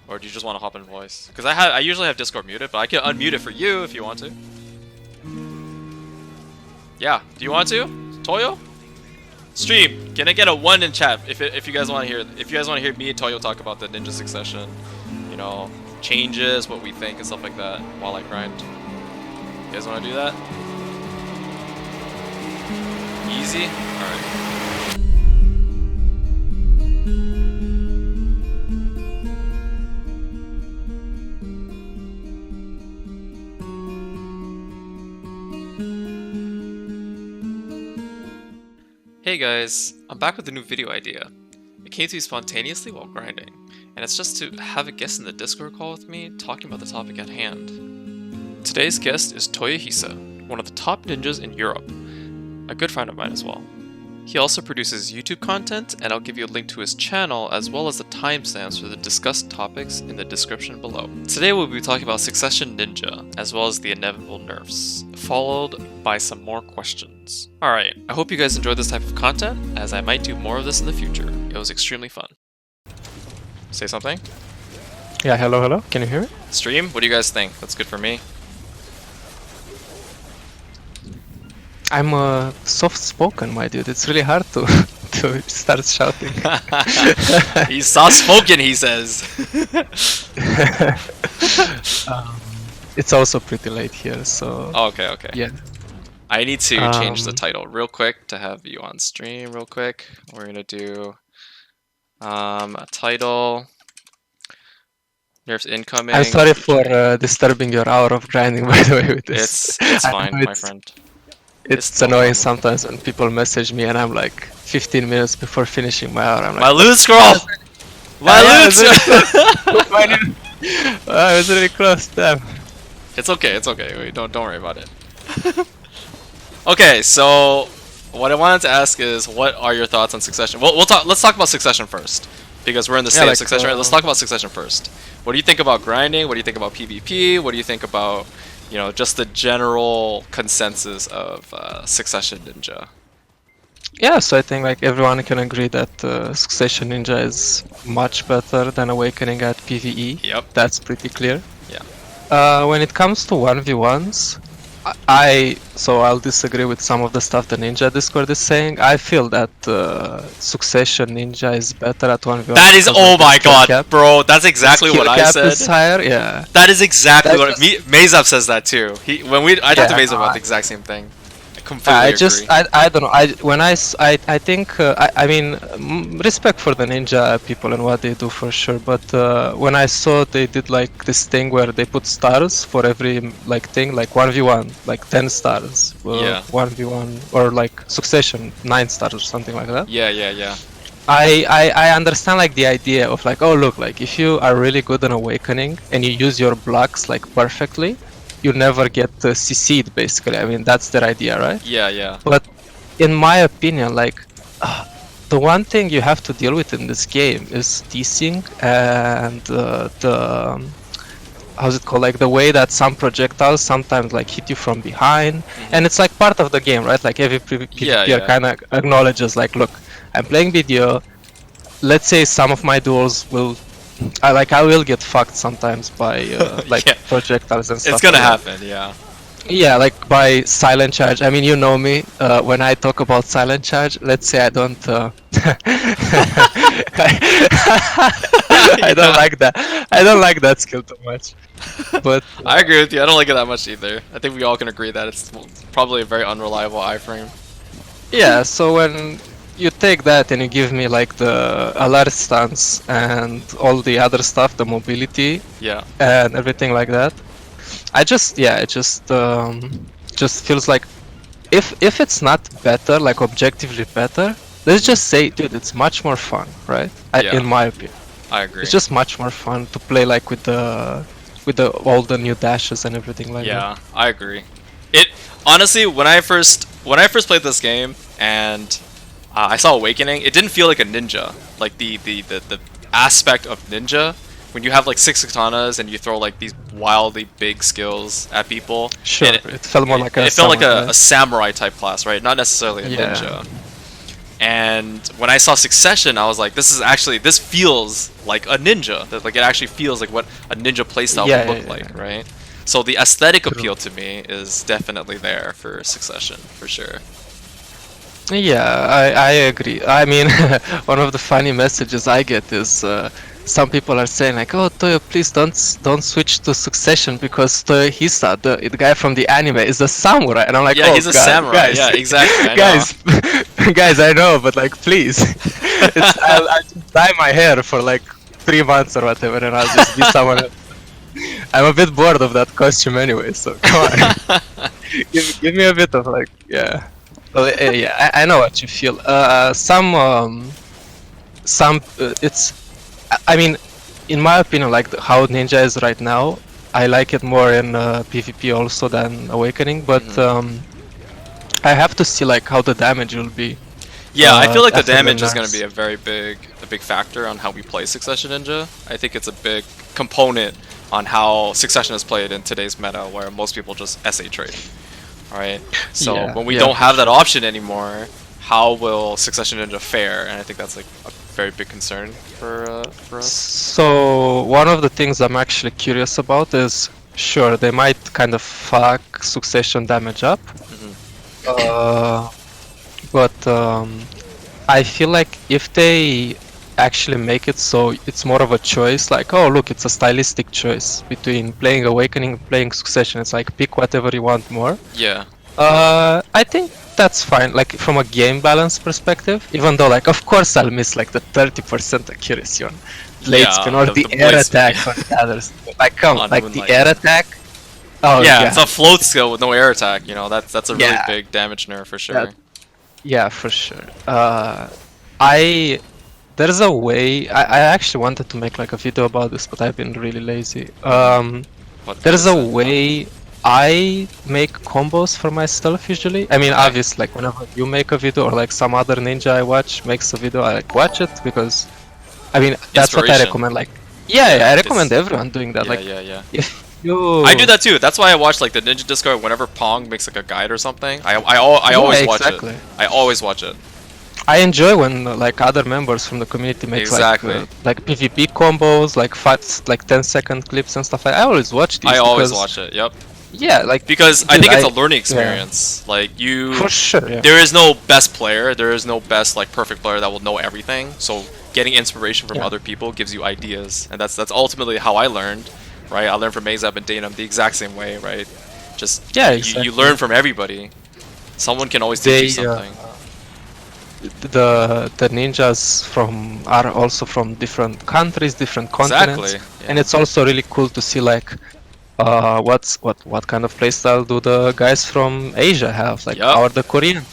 Or do you just want to hop in voice? Because I usually have Discord muted, but I can unmute it for you if you want to. Yeah, do you want to? Toyo? Stream, can I get a 1 in chat if you guys want to hear me and Toyo talk about the ninja succession, you know, changes, what we think and stuff like that while I grind. You guys want to do that? Easy? Alright. Hey guys, I'm back with a new video idea. It came to me spontaneously while grinding, and it's just to have a guest in the Discord call with me talking about the topic at hand. Today's guest is Toyohisa, one of the top ninjas in Europe, a good friend of mine as well. He also produces YouTube content, and I'll give you a link to his channel as well as the timestamps for the discussed topics in the description below. Today we'll be talking about Succession Ninja, as well as the inevitable nerfs, followed by some more questions. Alright, I hope you guys enjoyed this type of content, as I might do more of this in the future. It was extremely fun. Say something? Yeah, hello, can you hear me? Stream, what do you guys think? That's good for me. I'm soft-spoken, my dude. It's really hard to to start shouting. He's soft-spoken, he says. It's also pretty late here, so... Oh, okay. Yeah. I need to change the title real quick to have you on stream real quick. We're gonna do a title. Nerfs incoming. I'm sorry for disturbing your hour of grinding, by the way, with this. It's fine, my friend. It's annoying sometimes when people message me and I'm like 15 minutes before finishing my hour. I'm like, my loot scroll! My loot scroll! I was really close, damn. It's okay. Wait, don't worry about it. Okay, so what I wanted to ask is, what are your thoughts on Succession? Let's talk about Succession first, because we're in the same Succession, right? Let's talk about Succession first. What do you think about grinding? What do you think about PvP? What do you think about, you know, just the general consensus of Succession Ninja? Yeah, so I think like everyone can agree that Succession Ninja is much better than Awakening at PvE. Yep. That's pretty clear. Yeah. When it comes to 1v1s, I'll disagree with some of the stuff the Ninja Discord is saying. I feel that Succession Ninja is better at 1v1. That is, oh my god, bro, that's exactly what I said. Is higher, yeah. That is exactly what Mayzap says that too. I talked to Mayzap about the exact same thing. I don't know. I think I mean respect for the ninja people and what they do for sure. But when I saw they did like this thing where they put stars for every like thing, like 1v1, like 10 stars. Yeah. 1v1 or like Succession 9 stars or something like that. Yeah. I understand like the idea of like, oh look, like if you are really good on Awakening and you use your blocks like perfectly, you never get CC'd basically. I mean, that's their idea, right? Yeah. But in my opinion, like the one thing you have to deal with in this game is teasing and the how's it called? Like the way that some projectiles sometimes like hit you from behind, and it's like part of the game, right? Like every PvPer kind of acknowledges, like, look, I'm playing video. Let's say some of my duels will. I will get fucked sometimes by projectiles and stuff. It's gonna happen, yeah. Yeah, like by silent charge. I mean, you know me. When I talk about silent charge, let's say I don't. I don't like that. I don't like that skill too much. But I agree with you. I don't like it that much either. I think we all can agree that it's probably a very unreliable iframe. Yeah. So when you take that and you give me like the alert stance and all the other stuff, the mobility, and everything like that, it just feels like if it's not better, like objectively better, let's just say, dude, it's much more fun, right? In my opinion, I agree. It's just much more fun to play like with all the new dashes and everything like that. Yeah, I agree. It honestly, when I first played this game and I saw Awakening, it didn't feel like a ninja. Like the aspect of ninja, when you have like 6 katanas and you throw like these wildly big skills at people. Sure, it felt more like a samurai type class, right? Not necessarily a ninja. And when I saw Succession, I was like, this feels like a ninja. Like it actually feels like what a ninja playstyle would look like, right? So the aesthetic appeal to me is definitely there for Succession, for sure. Yeah, I agree. I mean, one of the funny messages I get is some people are saying like, "Oh, Toyo, please don't switch to Succession because Toyohisa, the guy from the anime, is a samurai." And I'm like, yeah, "Oh, he's a samurai. guys, Yeah, exactly. I guys, guys, I know, but like, please, I'll just dye my hair for like 3 months or whatever, and I'll just be someone else." I'm a bit bored of that costume anyway, so come on, give me a bit of like, yeah. Well, yeah, I know what you feel. It's. I mean, in my opinion, like how Ninja is right now, I like it more in PvP also than Awakening. But I have to see like how the damage will be. Yeah, I feel like the after the damage is going to nerfs. be a big factor on how we play Succession Ninja. I think it's a big component on how Succession is played in today's meta, where most people just SA trade. Right? So Yeah, when we yeah, don't for have that option anymore, how will Succession Ninja fare? And I think that's like a very big concern for us. So one of the things I'm actually curious about is, sure, they might kind of fuck Succession damage up, but I feel like if they actually make it so it's more of a choice, like, oh look, it's a stylistic choice between playing Awakening and playing Succession. It's like pick whatever you want more. Yeah. I think that's fine, like from a game balance perspective, even though like of course I'll miss like the 30% accuracy on blade spin or the air attack on the others. Like come on, like the air attack. Oh yeah, it's a float skill with no air attack, you know, that's a really big damage nerf for sure. Yeah, for sure. There's a way, I actually wanted to make like a video about this, but I've been really lazy. There's a way I make combos for myself usually. I mean, obviously, like whenever you make a video or like some other ninja I watch makes a video, I like watch it because, I mean, that's what I recommend. Like, yeah, I recommend everyone doing that. Like, if you, I do that too. That's why I watch like the Ninja Discord whenever Pong makes like a guide or something. I always watch it. I always watch it. I enjoy when like other members from the community make like PvP combos, like 10-second clips and stuff. I always watch these. I always watch it. Yep. Yeah, like because I think it's a learning experience. Yeah. Like you, for sure. Yeah. There is no best player. There is no best like perfect player that will know everything. So getting inspiration from other people gives you ideas, and that's ultimately how I learned. Right? I learned from Mayzap and Datum the exact same way. Right? Just you learn from everybody. Someone can always teach you something. The ninjas are also from different countries, different continents, and it's also really cool to see like what kind of playstyle do the guys from Asia have? Like how are the Koreans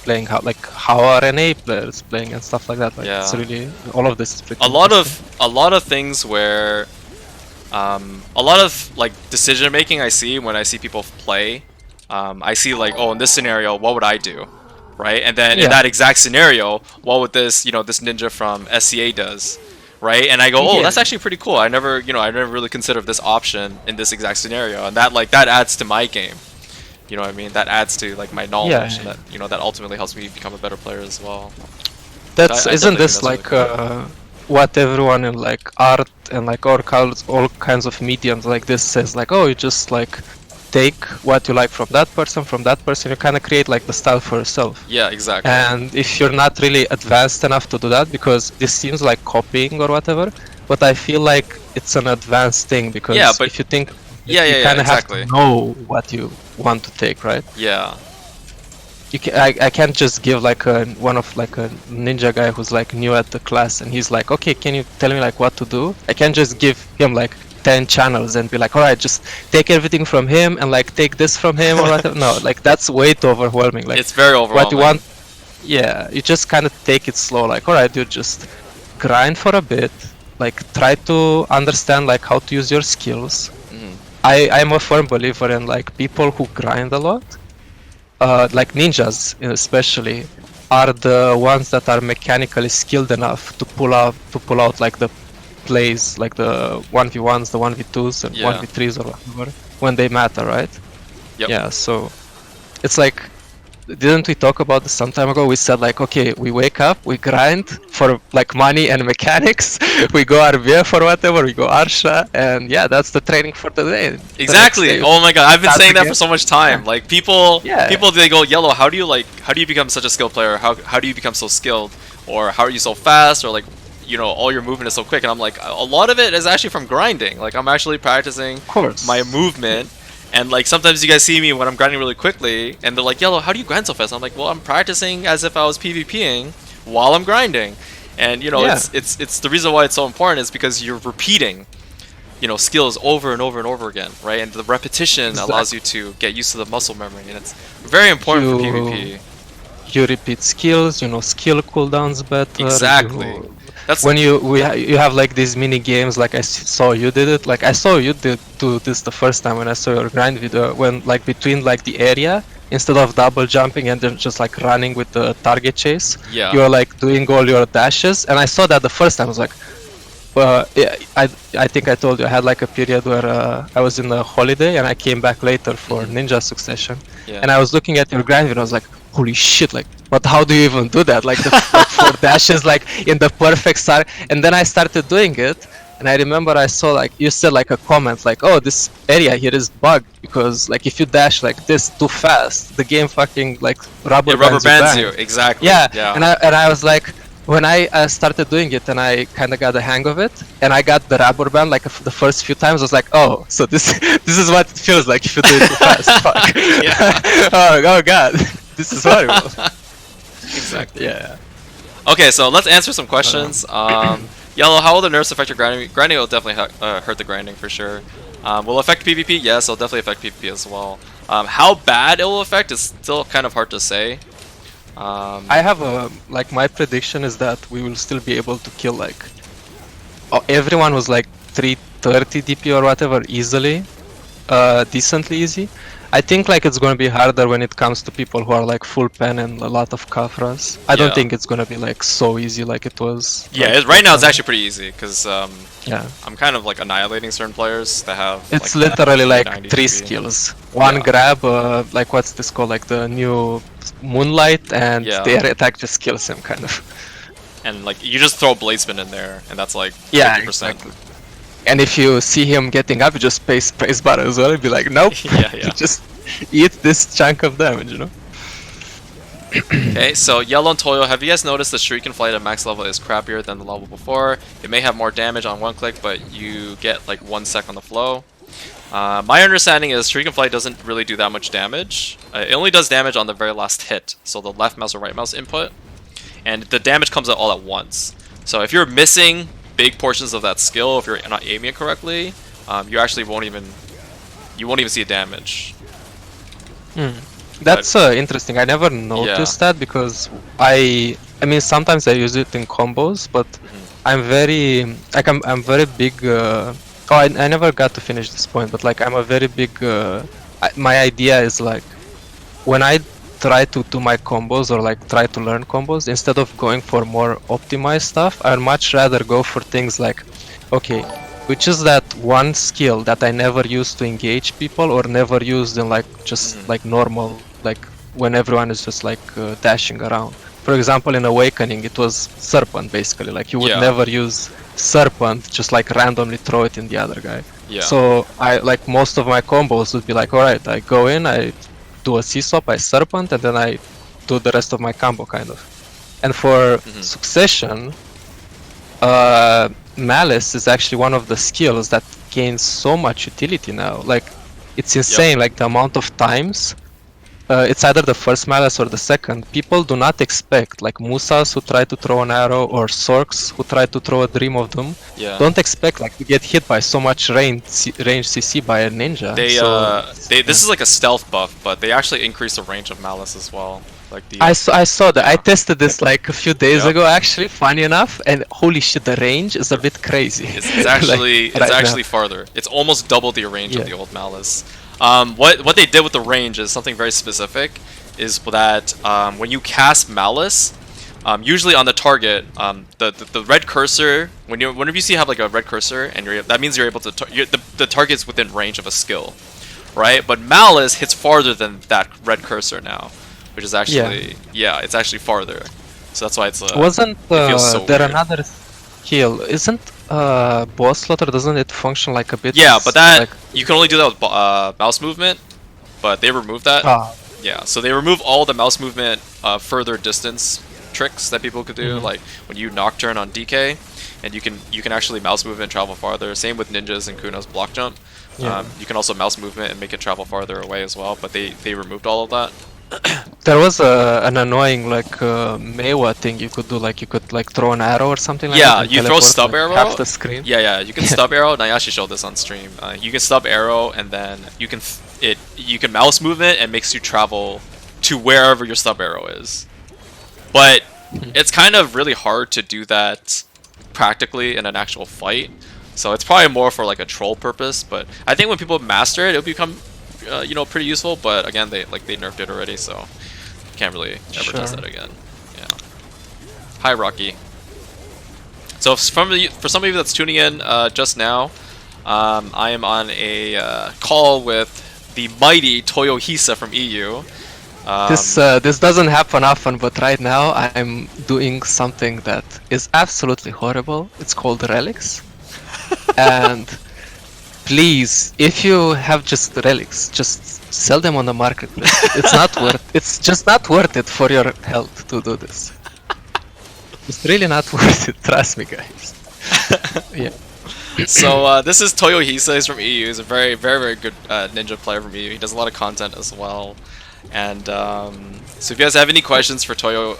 playing? How are NA players playing and stuff like that? Like it's really all of this is pretty. A lot of things where a lot of like decision making I see when I see people play. I see like, oh, in this scenario, what would I do? Right, and then in that exact scenario, what would this this ninja from SCA does, right? And I go, oh, that's actually pretty cool. I never really considered this option in this exact scenario, and that adds to my game. You know what I mean? That adds to like my knowledge, and that ultimately helps me become a better player as well. Isn't this like what everyone in like art and like all kinds of mediums like this says? Like, oh, you just like take what you like from that person, you kind of create like the style for yourself. Yeah, exactly. And if you're not really advanced enough to do that, because this seems like copying or whatever, but I feel like it's an advanced thing, because if you think, you kind of have to know what you want to take, right? Yeah. I can't just give like one of like a ninja guy who's like new at the class and he's like, okay, can you tell me like what to do? I can't just give him like 10 channels and be like, alright, just take everything from him and like take this from him or whatever. No, like that's way too overwhelming. Like it's very overwhelming. What you want, you just kind of take it slow. Like, alright, dude, just grind for a bit. Like try to understand like how to use your skills. I'm a firm believer in like people who grind a lot, like ninjas especially, are the ones that are mechanically skilled enough to pull out like the plays, like the 1v1s, the 1v2s and 1v3s or whatever, when they matter, right? Yep. Yeah, so it's like didn't we talk about this some time ago? We said like, okay, we wake up, we grind for like money and mechanics, we go RBF or whatever, we go Arsha, and yeah, that's the training for the day. Exactly. Oh my god, I've been saying that for so much time. Yeah. Like people, Yeah. they go, yELo, how do you become such a skilled player? How do you become so skilled? Or how are you so fast? Or like, you know, all your movement is so quick. And I'm like, a lot of it is actually from grinding. Like I'm actually practicing my movement. And like sometimes you guys see me when I'm grinding really quickly, and they're like, yELo, how do you grind so fast? I'm like, well, I'm practicing as if I was PvPing while I'm grinding. And you know, it's the reason why it's so important is because you're repeating, you know, skills over and over and over again, right? And the repetition allows you to get used to the muscle memory, and it's very important for PvP. You repeat skills, you know, skill cooldowns better. Exactly. That's when you have like these mini games, like saw you did it. Like I saw you do this the first time when I saw your grind video. When like between like the area, instead of double jumping and then just like running with the target chase, you're like doing all your dashes. And I saw that the first time. I was like, yeah, I think I told you I had like a period where I was in a holiday and I came back later for Ninja Succession, and I was looking at your grind video. I was like, holy shit, like, but how do you even do that? Like the like 4 dashes like in the perfect start. And then I started doing it, and I remember I saw like you said like a comment like, oh, this area here is bugged because like if you dash like this too fast, the game fucking like rubber bands you. Exactly. Yeah. And I was like, when I started doing it and I kind of got the hang of it, and I got the rubber band like the first few times, I was like, oh, so this is what it feels like if you do it too fast. Fuck. Oh god, this is horrible. Exactly. Yeah. Okay, so let's answer some questions. yELo, how will the nerfs affect your grinding? Grinding will definitely hurt the grinding for sure. Will it affect PvP? Yes, it'll definitely affect PvP as well. How bad it will affect is still kind of hard to say. I have a like my prediction is that we will still be able to kill like everyone was like 330 DP or whatever easily, decently easy. I think like it's gonna be harder when it comes to people who are like full pen and a lot of Kafras. I don't think it's gonna be like so easy like it was. Yeah, like, right now it's actually pretty easy because yeah, I'm kind of like annihilating certain players that have. It's like, literally like 3 DP. skills. One grab, like what's this called? Like the new Moonlight, and the air attack just kills him kind of. And like you just throw Bladespin in there, and that's like 50%. Exactly. And if you see him getting up, you just praise bar as well and be like, nope, just eat this chunk of damage, you know? Okay, so yELo and Toyo, have you guys noticed the Shuriken flight at max level is crappier than the level before? It may have more damage on one click, but you get like 1 sec on the flow. My understanding is Shuriken flight doesn't really do that much damage. It only does damage on the very last hit, so the left mouse or right mouse input. And the damage comes out all at once. So if you're missing big portions of that skill, if you're not aiming it correctly, you actually won't even see damage. That's interesting. I never noticed that because I mean sometimes I use it in combos, but I'm very like I'm very big. I never got to finish this point, but like I'm a very big. My idea is like when I try to do my combos or like try to learn combos, instead of going for more optimized stuff, I'd much rather go for things like, okay, which is that one skill that I never used to engage people or never used in like just like normal, like when everyone is just like dashing around. For example, in Awakening, it was Serpent basically. Like you would never use Serpent, just like randomly throw it in the other guy. So I like most of my combos would be like, alright, I go in, I do a C-swap, I Serpent, and then I do the rest of my combo kind of. And for Succession, Malice is actually one of the skills that gains so much utility now. Like it's insane, like the amount of times. It's either the first Malice or the second. People do not expect, like Musas who try to throw an arrow or Sorcs who try to throw a Dream of Doom, don't expect like to get hit by so much range CC by a ninja. This is like a stealth buff, but they actually increase the range of Malice as well. Like I saw that. I tested this like a few days ago actually, funny enough, and holy shit, the range is a bit crazy. It's actually like, it's actually farther. It's almost double the range of the old Malice. What they did with the range is something very specific, is that when you cast Malice, usually on the target, the red cursor, whenever you see you have like a red cursor, and that means you're able to the target's within range of a skill, right? But Malice hits farther than that red cursor now. which is actually it's actually farther. So that's why it's wasn't it feels so there weird. another skill? Isn't boss slaughter, doesn't it function like a bit? Yeah, but that like... you can only do that with mouse movement, but they removed that. Yeah, so they remove all the mouse movement further distance tricks that people could do, like when you Nocturne on DK, and you can actually mouse move and travel farther. Same with Ninjas and Kuno's block jump. You can also mouse movement and make it travel farther away as well, but they removed all of that. There was an annoying Maehwa thing you could do, like you could throw an arrow or something like that. Yeah, you throw stub arrow. Half the screen. Yeah, you can stub arrow. Nayashi showed this on stream. You can stub arrow, and then you can mouse movement and makes you travel to wherever your stub arrow is. But it's kind of really hard to do that practically in an actual fight. So it's probably more for like a troll purpose. But I think when people master it, it'll become pretty useful. But again, they nerfed it already, so you can't really ever test that again. Yeah. Hi, Rocky. So for some of you that's tuning in just now, I am on a call with the mighty Toyohisa from EU. This doesn't happen often, but right now I'm doing something that is absolutely horrible. It's called relics. And please, if you have just relics, just sell them on the marketplace. It's just not worth it for your health to do this. It's really not worth it, trust me, guys. Yeah. So this is Toyohisa. He's from EU. He's a very, very, very good ninja player from EU. He does a lot of content as well. And so if you guys have any questions for Toyo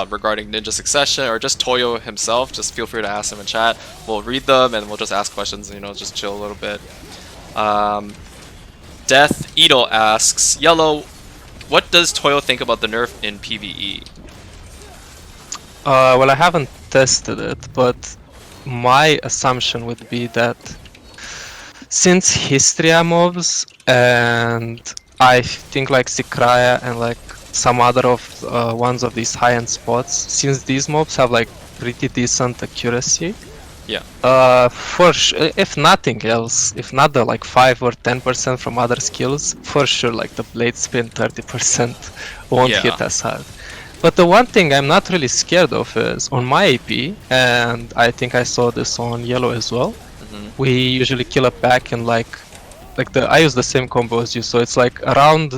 regarding Ninja Succession or just Toyo himself, just feel free to ask him in chat. We'll read them and we'll just ask questions, just chill a little bit. Death Edel asks, yELo, what does Toyo think about the nerf in PvE? Well, I haven't tested it, but my assumption would be that since Histria mobs and I think like Sikraya and some other ones of these high-end spots, since these mobs have pretty decent accuracy. Yeah. For sure, if nothing else, if not the 5 or 10% from other skills, for sure the blade spin 30% won't hit as hard. But the one thing I'm not really scared of is on my AP, and I think I saw this on yELo as well. We usually kill a pack in I use the same combo as you, so it's around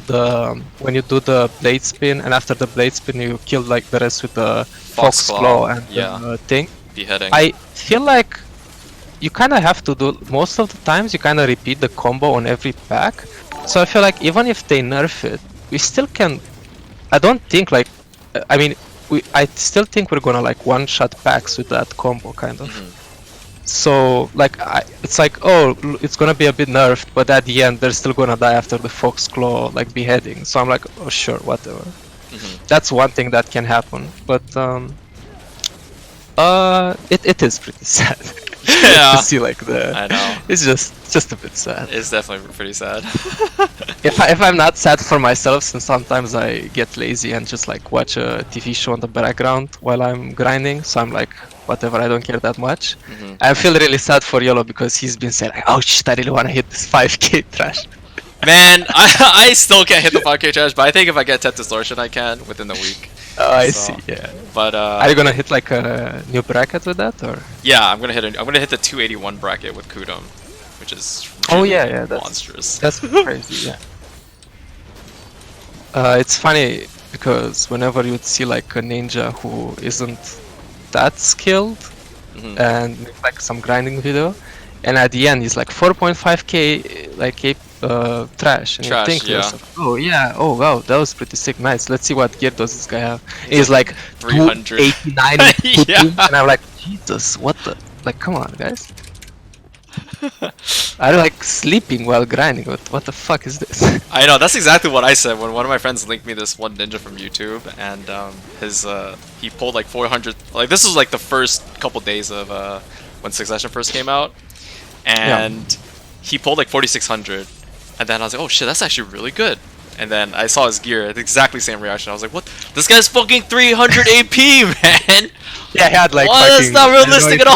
when you do the blade spin, and after the blade spin you kill the rest with the fox claw and the thing. Beheading. I feel like you kind of have to do, most of the times you kind of repeat the combo on every pack. So I feel like even if they nerf it, we still can, I don't think I still think we're gonna one-shot packs with that combo kind of. So it's oh, it's gonna be a bit nerfed, but at the end they're still gonna die after the fox claw beheading. So I'm oh sure, whatever. That's one thing that can happen, but it is pretty sad. Yeah. To see I know. It's just a bit sad. It's definitely pretty sad. If I'm not sad for myself, since sometimes I get lazy and just watch a TV show in the background while I'm grinding, so I'm whatever, I don't care that much. I feel really sad for yELo because he's been saying oh shit, I really want to hit this 5k trash. Man, I still can't hit the 5k trash, but I think if I get 10 distortion I can within the week. Oh, I see, yeah. But are you gonna hit a new bracket with that, or? Yeah, I'm gonna hit the 281 bracket with Kuno, which is that's monstrous. That's crazy, yeah. It's funny because whenever you would see a ninja who isn't that skilled and make some grinding video, and at the end he's 4.5k trash, and you think to yourself, oh yeah, oh wow, that was pretty sick, nice, let's see what gear does this guy have. He's 289 and I'm Jesus, what the, come on guys. I'm sleeping while grinding. What the fuck is this? I know, that's exactly what I said when one of my friends linked me this one ninja from YouTube, and he pulled 400. This was the first couple days of when Succession first came out, and he pulled 4600, and then I was oh shit, that's actually really good. And then I saw his gear, the exactly same reaction. I was what? This guy's fucking 300 AP, man! Yeah, he had what? That's not realistic at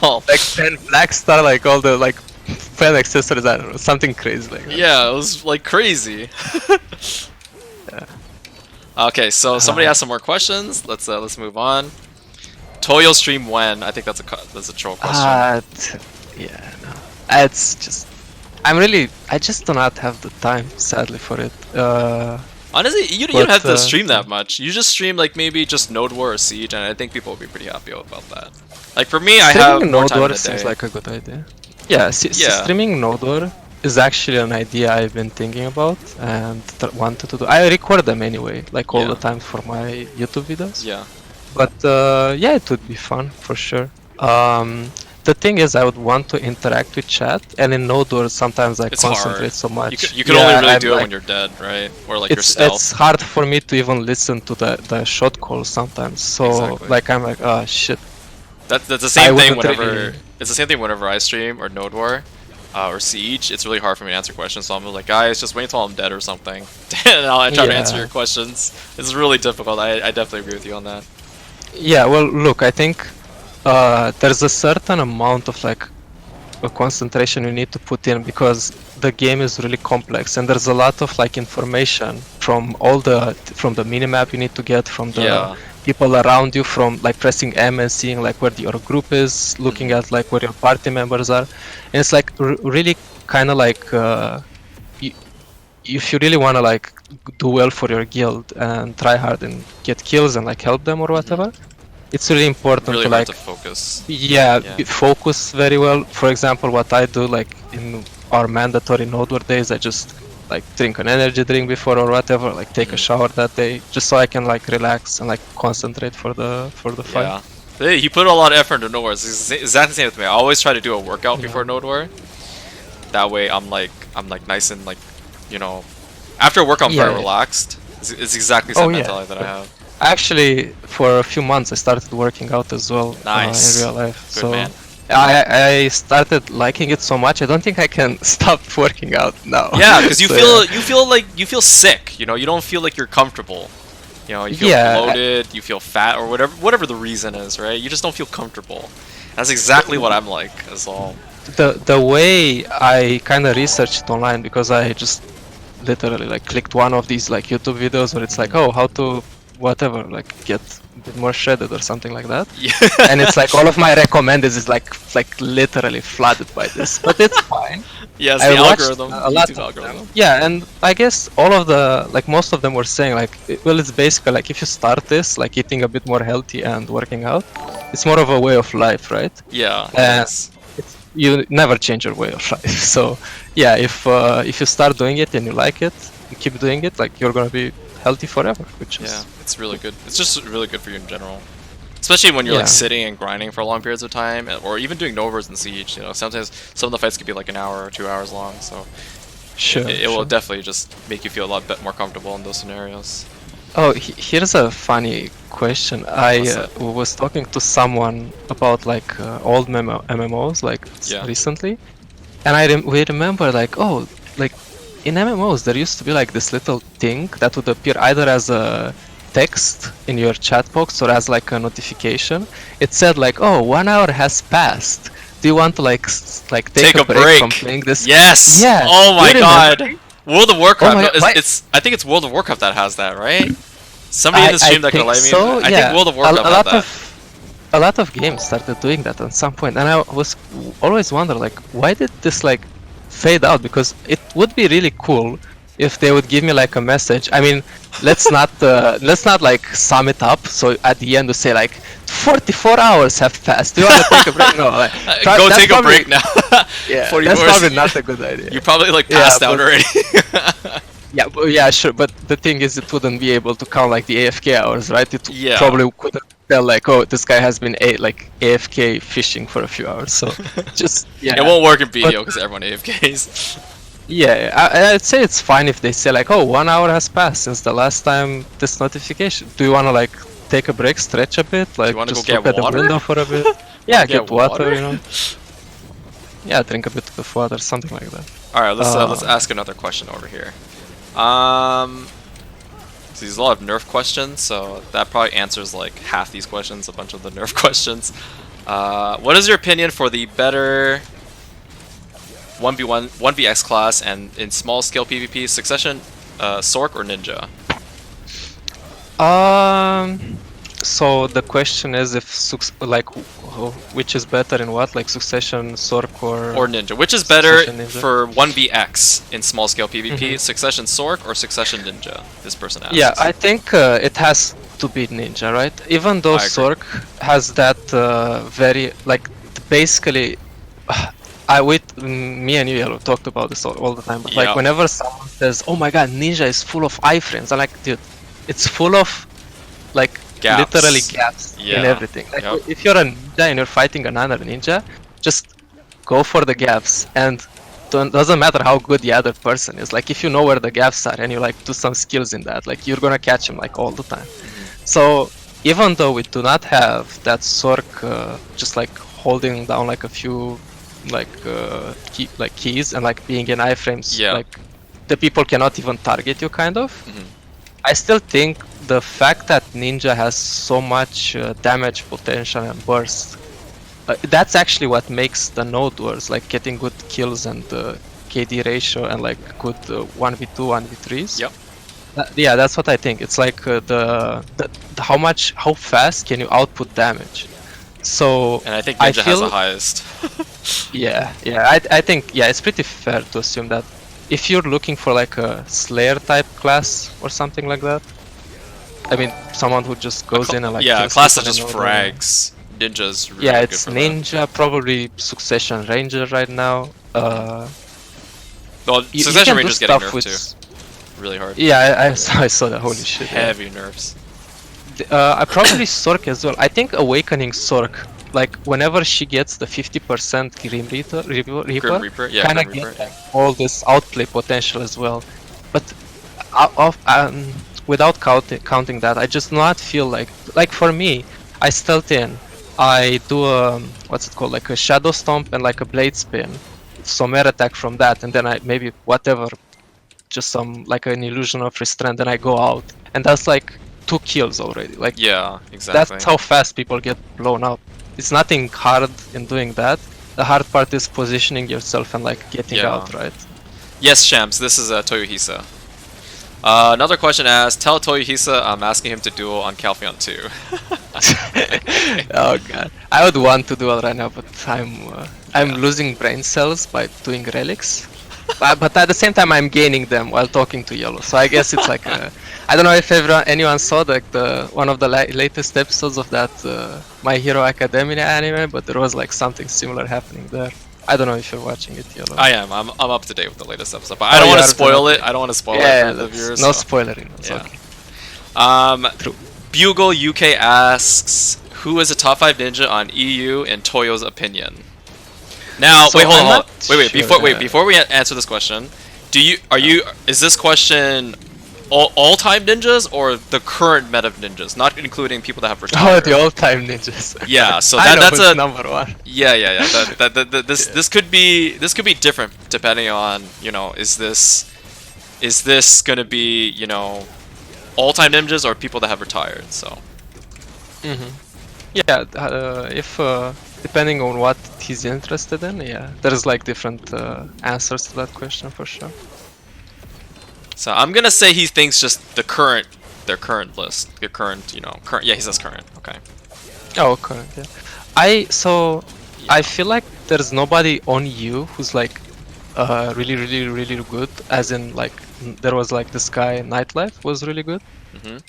all! 10 black star, all the fan accessories, I don't know, something crazy that. Yeah, it was crazy. Okay, so somebody asked some more questions. Let's move on. Toyo stream when? I think that's a troll question. Yeah, no. It's just I just do not have the time, sadly, for it. Honestly, you don't have to stream that much. You just stream like maybe just Node War or Siege, and I think people will be pretty happy about that. Like for me, I have more Node time War in the day. seems like a good idea. Yeah, streaming Node War is actually an idea I've been thinking about and wanted to do. I record them anyway, like all the time for my YouTube videos. Yeah. But yeah, it would be fun for sure. The thing is, I would want to interact with chat, and in Node War sometimes I concentrate so much. You can only really do it when you're dead, right? Or like you're stealth. It's hard for me to even listen to the shot calls sometimes. So like I'm like, oh shit. That's the same thing whenever it's the same thing whenever I stream or Node War or Siege. It's really hard for me to answer questions, so I'm like, guys, just wait until I'm dead or something, and I'll try to answer your questions. It's really difficult. I definitely agree with you on that. Yeah, well, look, I think there's a certain amount of like concentration you need to put in because the game is really complex and there's a lot of like information from from the minimap you need to get from the people around you, from like pressing M and seeing like where your group is, looking at like where your party members are, and it's like really kind of like if you really want to like do well for your guild and try hard and get kills and like help them or whatever, it's really important really to like focus. Focus very well. For example, what I do like in our mandatory Node War days, I just like drink an energy drink before or whatever, like take a shower that day, just so I can like relax and like concentrate for the fight. Yeah, he put a lot of effort into Node War. It's exactly the same with me. I always try to do a workout before Node War. That way, I'm like nice and like, you know, after work I'm very relaxed. It's exactly the same mentality that I have. Actually, for a few months I started working out as well in real life. Good man. I started liking it so much. I don't think I can stop working out now. Yeah, because you feel sick. You know, you don't feel like you're comfortable. You know, you feel bloated, you feel fat, or whatever the reason is, right? You just don't feel comfortable. That's exactly what I'm like as well. The way I kind of researched it online, because I just literally like clicked one of these like YouTube videos where it's like, oh, how to whatever, like get a bit more shredded or something like that. And it's like all of my recommended is like literally flooded by this, but it's fine. Yes, the algorithm. A lot of algorithm. Yeah, and I guess all of the like most of them were saying like, well, it's basically like if you start this like eating a bit more healthy and working out, it's more of a way of life, right? Yeah. Yes. You never change your way of life. So yeah, if you start doing it and you like it, you keep doing it, like you're gonna be healthy forever, which is it's really good. It's just really good for you in general, especially when you're like sitting and grinding for long periods of time, or even doing Novers and Siege. You know, sometimes some of the fights could be like an hour or 2 hours long, so it will definitely just make you feel a lot more comfortable in those scenarios. Oh, here's a funny question. I was talking to someone about like old MMOs like recently, and we remember like, oh, like in MMOs there used to be like this little thing that would appear either as a text in your chat box or as like a notification. It said like, oh, 1 hour has passed. Do you want to like take a break from playing this? Yes. Yeah. Oh my god. World of Warcraft. I think it's World of Warcraft that has that, right? Somebody in the stream that could let me. I think World of Warcraft had that. A lot of games started doing that at some point, and I was always wonder like, why did this like fade out? Because it would be really cool if they would give me like a message. I mean, let's not like sum it up. So at the end we say like 44 hours have passed. Do you want to take a break? No, like, go take a break now. Yeah, that's probably not a good idea. You probably like passed out already. Yeah, sure. But the thing is, it wouldn't be able to count like the AFK hours, right? It probably couldn't tell like, oh, this guy has been AFK fishing for a few hours. So just it won't work in BDO because everyone AFKs. Yeah, I'd say it's fine if they say like, oh, 1 hour has passed since the last time this notification. Do you want to like take a break, stretch a bit, like just look at the window for a bit? Yeah, get water, you know. Yeah, drink a bit of water, something like that. All right, let's ask another question over here. So there's a lot of Nerf questions, so that probably answers like half these questions, a bunch of the Nerf questions. What is your opinion for the better 1v1, 1vx class and in small scale PvP, Succession, Sorc or Ninja? So the question is if which is better in what, like Succession, Sorc, Or Ninja. Which is better Succession Ninja? for 1vx in small scale PvP? Mhm. Succession Sorc or Succession Ninja? This person asks. Yeah, I think it has to be Ninja, right? Even though I agree. Sorc has that very like basically. Me and yELo talked about this all the time. But Yeah. like whenever someone says, "Oh my God, Ninja is full of iframes," I'm like, dude, it's full of like Gaps. literally gaps in Yeah. everything. Like Yep. if you're a ninja and you're fighting another ninja, just go for the gaps, and doesn't matter how good the other person is. Like if you know where the gaps are and you like do some skills in that, like you're gonna catch him like all the time. So even though we do not have that Sorc just like holding down like a few like keys and like being in iframes, Yeah. like the people cannot even target you kind of. Mhm. I still think the fact that Ninja has so much damage potential and burst, that's actually what makes the node worse, like getting good kills and KD ratio and like good 1v2, 1v3s. Yep. Yeah, that's what I think. It's like the how fast can you output damage. So And I think I Ninja has feel- the highest. I think it's pretty fair to assume that if you're looking for like a Slayer type class or something like that, I mean someone who just goes in and like Yeah, a kills class that people just and all that. frags. Ninja's really Yeah, good it's for that. Ninja, probably Succession Ranger right now. Well, You Succession can do Ranger's getting stuff nerfed with too. Really hard. Yeah, I saw that. Holy shit! Yeah. Heavy nerfs. I probably Sorc as well. I think Awakening Sorc, like whenever she gets the 50% Grim Reaper, Reaper? Yeah, kind of Grim Reaper. get like, all this outplay potential as well. But without counting that, I just not feel like for me, I stealth in, I do a what's it called, like a Shadow Stomp and like a Blade Spin, some air attack from that, and then I maybe whatever, just some like an illusion of restraint, then I go out, and that's like 2 kills already. Like Yeah, exactly. that's how fast people get blown up. It's nothing hard in doing that. The hard part is positioning yourself and like getting Yeah. out, right? Yes, Shams, this is Toyohisa. Another question asks, tell Toyohisa I'm asking him to duel on Calpheon 2. Oh god, I would want to do it right now, but I'm losing brain cells by doing relics. But at the same time, I'm gaining them while talking to yELo. So I guess it's like I don't know if anyone saw the one of the latest episodes of that My Hero Academia anime, but there was like something similar happening there. I don't know if you're watching it, yELo. I am. I'm up to date with the latest episode, but I don't want to spoil it. I don't want to spoil it for the viewers. No so. spoiling. It's Yeah. okay. True. Bugle UK asks, who is a top 5 ninja on EU in Toyo's opinion? Now, So wait, hold I'm on. not sure, Before we answer this question, is this question all-time ninjas or the current meta of ninjas, not including people that have Oh, retired? the all-time ninjas. Yeah, so I know that's who's a number one. yeah. This could be different depending on, you know, is this gonna be, you know, all-time ninjas or people that have retired? So Yeah, if depending on what he's interested in, yeah, there's like different answers to that question for sure. so I'm gonna say he thinks just their current list, current. Yeah, he says current. Okay. Oh, okay. Yeah. I feel like there's nobody on you who's like really good. As in like there was like this guy Nightlife was really good. Mhm.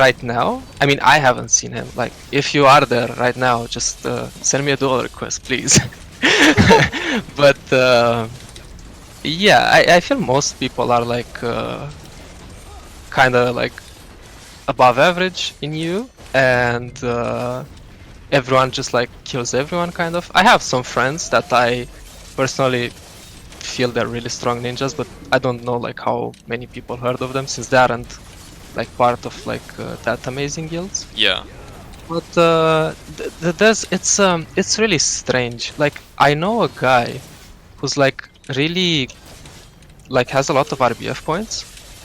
Right now, I mean I haven't seen him. Like if you are there right now, just send me a duel request, please. But yeah, I feel most people are like kind of like above average in you, and everyone just like kills everyone kind of. I have some friends that I personally feel they're really strong ninjas, but I don't know like how many people heard of them since they aren't like part of like that amazing guilds. Yeah. But it's really strange. Like I know a guy who's like really like has a lot of RBF points,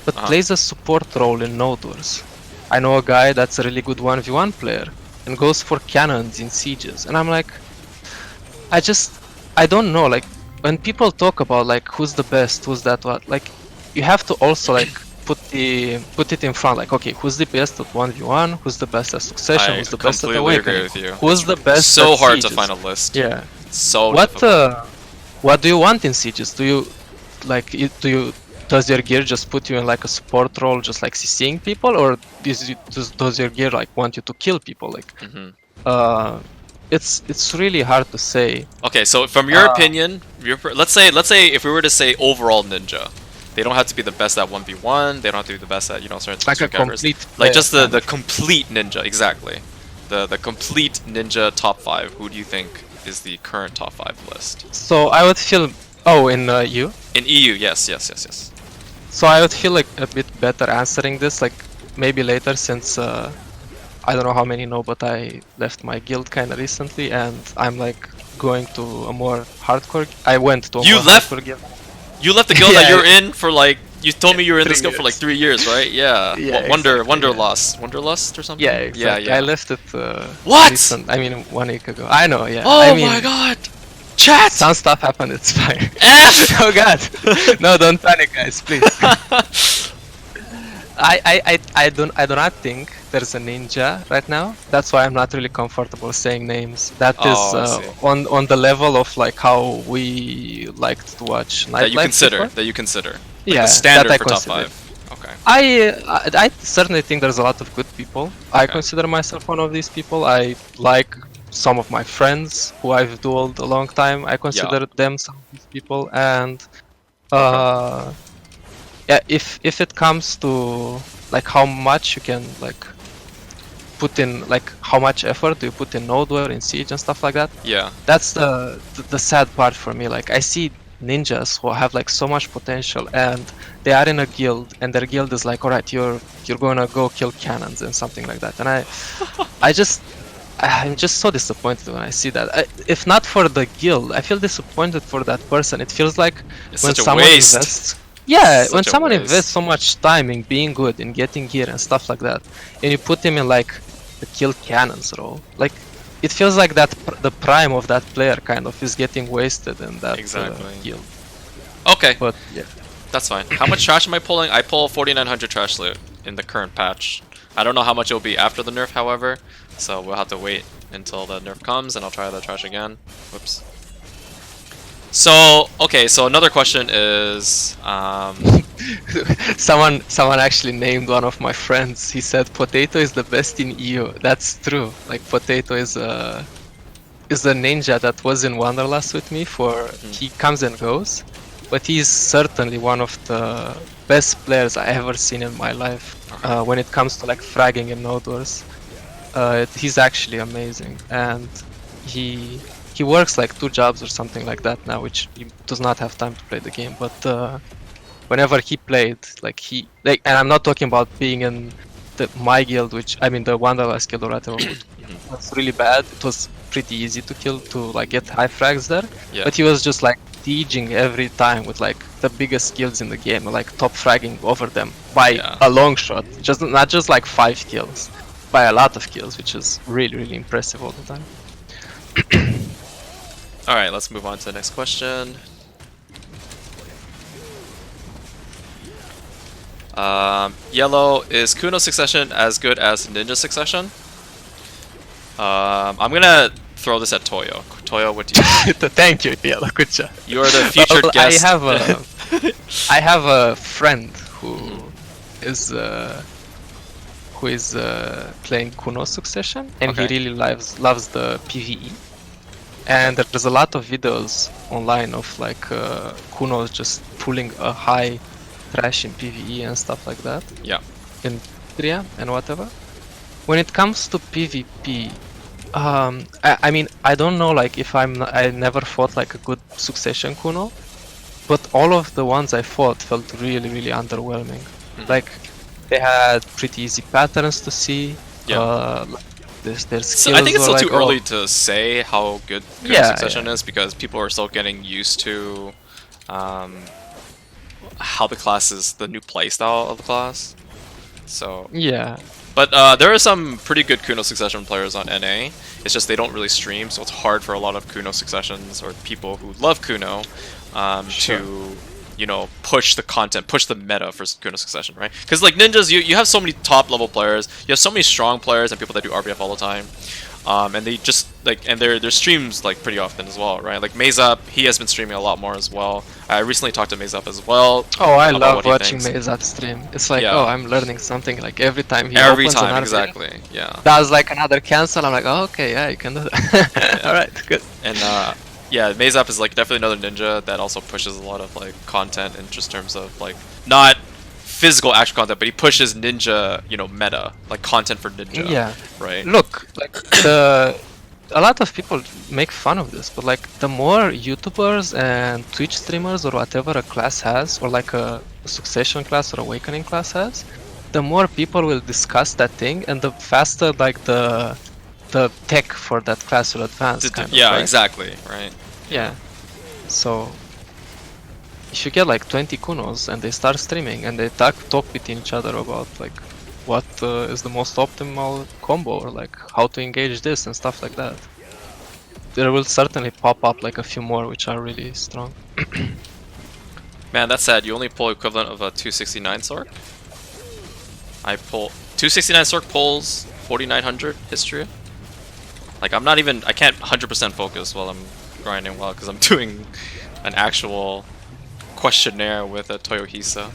but plays a support role in Node Wars. I know a guy that's a really good 1v1 player and goes for cannons in sieges, and I'm like, I don't know. Like when people talk about like who's the best, who's that what, like you have to also like put it in front. Like, okay, who's the best at 1v1? Who's the best at Succession? Who's the best at completely agree Awakening? with you. Who's the best So at hard to Sieges? find a list. Yeah. So difficult. What do you want in Sieges? Do you like does your gear just put you in like a support role, just like CCing people, or does your gear like want you to kill people? Like, it's really hard to say. Okay, so from your opinion, let's say if we were to say overall ninja, they don't have to be the best at 1v1. They don't have to be the best at certain Like a characters. complete Like just the player, complete ninja, exactly. The complete ninja top 5. Who do you think is the current top 5 list? So I would feel in EU. In EU, yes. So I would feel like a bit better answering this, like maybe later, since I don't know how many know, but I left my guild kind of recently, and I'm like going to a more hardcore. I went to a more hardcore guild. You left the guild that you're in for like. You told me you were in this guild for like 3 3 years, right? Yeah. Yeah, Wanderlust or something. Yeah, exactly. Yeah. I left it. What? I mean, 1 week ago. I know. Yeah. Oh I mean, my god. Chat. some stuff happened. It's fine. F. Oh god. No, don't panic, guys, please. I do not think there's a ninja right now. That's why I'm not really comfortable saying names. That is on the level of like how we liked to watch Nightlife. That you consider. Like Yeah, the standard that I for top consider. 5. Okay. I certainly think there's a lot of good people. I consider myself one of these people. I like some of my friends who I've dueled a long time. I consider them some of these people, and yeah, if it comes to like how much you can like put in, like how much effort do you put in Node War, in Siege and stuff like that. Yeah. That's the sad part for me. Like, I see ninjas who have like so much potential, and they are in a guild, and their guild is like, all right, you're gonna go kill cannons and something like that. And I'm just so disappointed when I see that. If not for the guild, I feel disappointed for that person. It feels like It's when such a someone waste. invests. Yeah, when Such a someone waste. invests so much time in being good, in getting gear and stuff like that, and you put him in like the kill cannons role, like it feels like that the prime of that player kind of is getting wasted in that guild. Okay. But yeah, That's fine. How much trash am I pulling? I pull 4,900 trash loot in the current patch. I don't know how much it'll be after the nerf, however, so we'll have to wait until the nerf comes and I'll try the trash again. Whoops. So, okay, so another question is, someone actually named one of my friends. He said Potato is the best in EU. That's true. Like, Potato is a ninja that was in Wanderlust with me he comes and goes, but he's certainly one of the best players I ever seen in my life. When it comes to like fragging and node wars, he's actually amazing, and he works like 2 jobs or something like that now, which he does not have time to play the game. But whenever he played, and I'm not talking about being in my guild, which I mean the Wanderlust guild or whatever, was really bad. It was pretty easy to kill, to like get high frags there, but he was just like sieging every time with like the biggest kills in the game, like top fragging over them by a long shot, not just like 5 kills, by a lot of kills, which is really impressive all the time. alright, let's move on to the next question. yELo, is Kuno Succession as good as Ninja Succession? I'm gonna throw this at Toyo. Toyo, what do you think? Thank you, yELo, good job. You are the featured guest. I have a friend who is playing Kuno Succession, and he really loves the PvE. And there's a lot of videos online of like Kuno just pulling a high trash in PvE and stuff like that. Yeah. In Tria and whatever. When it comes to PvP, I mean, I don't know, like if I never fought like a good Succession Kuno, but all of the ones I fought felt really underwhelming. Like, they had pretty easy patterns to see. Yeah. Their skills So I think it's still like, too early to say how good Kuno Succession is, because people are still getting used to how the class is, the new playstyle of the class. So yeah. But there are some pretty good Kuno Succession players on NA. It's just they don't really stream, so it's hard for a lot of Kuno Successions or people who love Kuno to, you know, push the content, push the meta for Kuno Succession, right? Because like ninjas, you have so many top level players, you have so many strong players and people that do RBF all the time, and they just like, and their streams like pretty often as well, right? Like Mayzap, he has been streaming a lot more as well. I recently talked to Mayzap as well. Oh, I love watching Mayzap stream. It's like, oh, I'm learning something. Like every time he opens another exactly, thing, yeah. does like another cancel. I'm like, oh, okay, yeah, you can do that. All right, good. And yeah, Mayzap is like definitely another ninja that also pushes a lot of like content in just terms of like not physical action content, but he pushes ninja, you know, meta, like content for ninja. Yeah. Right. Look, like a lot of people make fun of this, but like the more YouTubers and Twitch streamers or whatever a class has, or like a Succession class or Awakening class has, the more people will discuss that thing, and the faster like the tech for that class will advance. Yeah, right? exactly. Right. Yeah. So if you get like 20 Kunos and they start streaming and they talk with each other about like what is the most optimal combo or like how to engage this and stuff like that, there will certainly pop up like a few more which are really strong. Man, that's sad. You only pull equivalent of a 269 Sorc. I pull 269 Sorc pulls 4900 history. Like I'm not even, I can't 100% focus while I'm grinding well because I'm doing an actual questionnaire with a Toyohisa.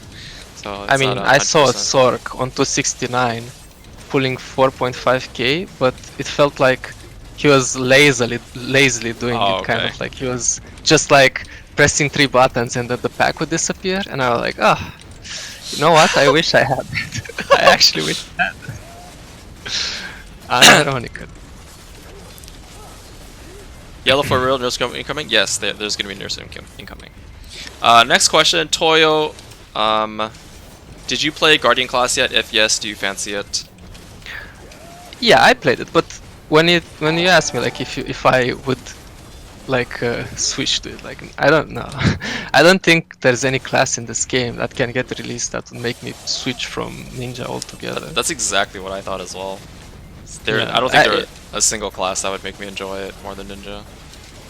So I mean, I saw a Sorc on 269 pulling 4.5k, but it felt like he was lazily doing it, kind of like he was just like pressing 3 buttons and then the pack would disappear, and I was like, oh, you know what? I wish I had that. I actually wish I had that. Ironical. yELo for real, nerfs incoming? Yes, there's gonna be nerfs incoming. Next question, Toyo. Did you play Guardian class yet? If yes, do you fancy it? Yeah, I played it, but when you asked me like if I would like switch to it, like I don't know. I don't think there's any class in this game that can get released that would make me switch from Ninja altogether. That's exactly what I thought as well. I don't think there's a single class that would make me enjoy it more than Ninja.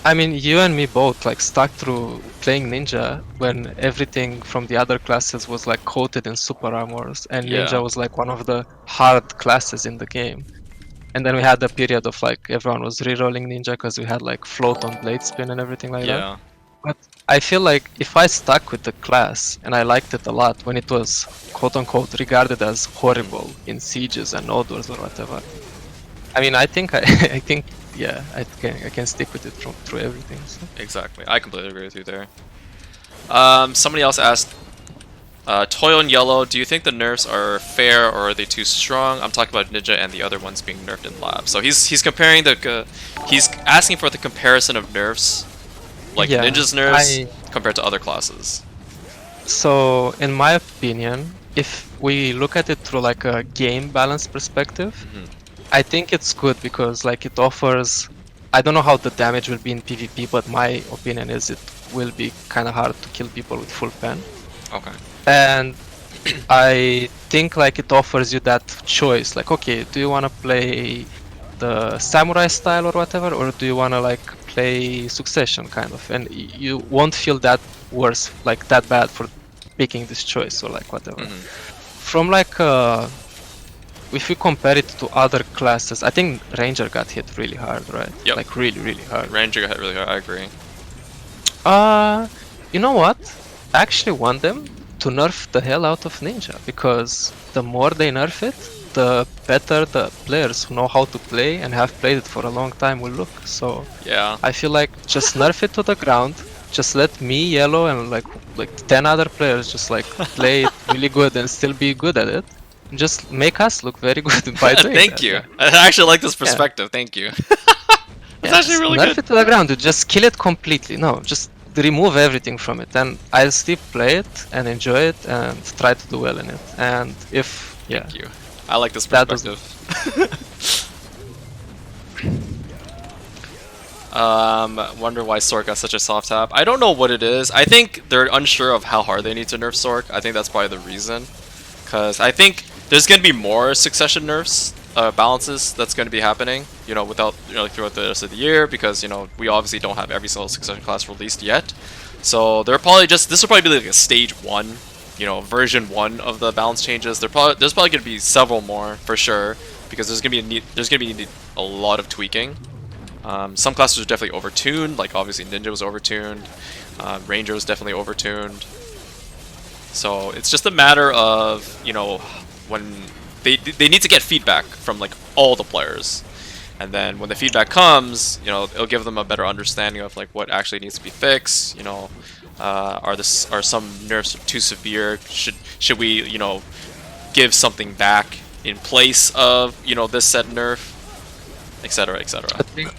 I mean, you and me both like stuck through playing Ninja when everything from the other classes was like coated in super armors, and Ninja was like one of the hard classes in the game. And then we had the period of like everyone was rerolling Ninja because we had like float on blade spin and everything like that. But I feel like if I stuck with the class and I liked it a lot when it was quote unquote regarded as horrible in sieges and node wars or whatever, I mean, I think yeah, I can stick with it through everything. So. Exactly, I completely agree with you there. Somebody else asked, Toyo and yELo, do you think the nerfs are fair or are they too strong? I'm talking about Ninja and the other ones being nerfed in lab. So he's comparing he's asking for the comparison of nerfs, like Ninja's nerfs compared to other classes. So in my opinion, if we look at it through like a game balance perspective, I think it's good because like it offers, I don't know how the damage will be in PvP, but my opinion is it will be kind of hard to kill people with full pen. Okay. And I think like it offers you that choice, like okay, do you want to play the samurai style or whatever, or do you want to like play Succession kind of, and you won't feel that worse, like that bad for picking this choice or like whatever. From like if you compare it to other classes, I think Ranger got hit really hard, right? Yep. Like really hard. Ranger got hit really hard, I agree. You know what? I actually want them to nerf the hell out of Ninja, because the more they nerf it, the better the players who know how to play and have played it for a long time will look. So yeah, I feel like just nerf it to the ground. Just let me, yELo, and like 10 other players just like play it really good and still be good at it. Just make us look very good by doing Thank you. I actually like this perspective. Thank you. That's actually really good. Nerf it to the ground. You just kill it completely. No, just remove everything from it, and I'll still play it and enjoy it and try to do well in it. And if Thank you. I like this perspective. Wonder why Sorc got such a soft tap. I don't know what it is. I think they're unsure of how hard they need to nerf Sorc. I think that's probably the reason. Because I think there's going to be more Succession nerfs, balances that's going to be happening, you know, throughout the rest of the year, because, you know, we obviously don't have every single Succession class released yet. So they're probably just, this will probably be like a stage 1, you know, version 1 of the balance changes. There's probably going to be several more for sure, because there's going to be a lot of tweaking. Some classes are definitely overtuned, like obviously Ninja was overtuned, Ranger was definitely overtuned. So it's just a matter of, you know, when they need to get feedback from like all the players. And then when the feedback comes, you know, it'll give them a better understanding of like what actually needs to be fixed. You know, are some nerfs too severe? Should we, you know, give something back in place of, you know, this said nerf, etc., etc. I think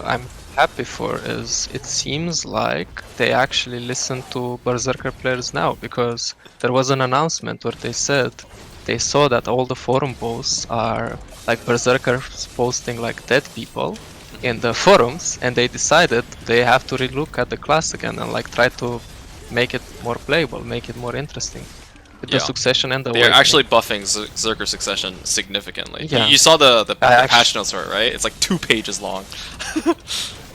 I'm happy for is it seems like they actually listen to Berserker players now, because there was an announcement where they said they saw that all the forum posts are like Berserkers posting like dead people in the forums, and they decided they have to relook at the class again and like try to make it more playable, make it more interesting. With the Succession and the They're actually buffing Zerker Succession significantly. Yeah. You saw the patch notes for it, right? It's like 2 pages long.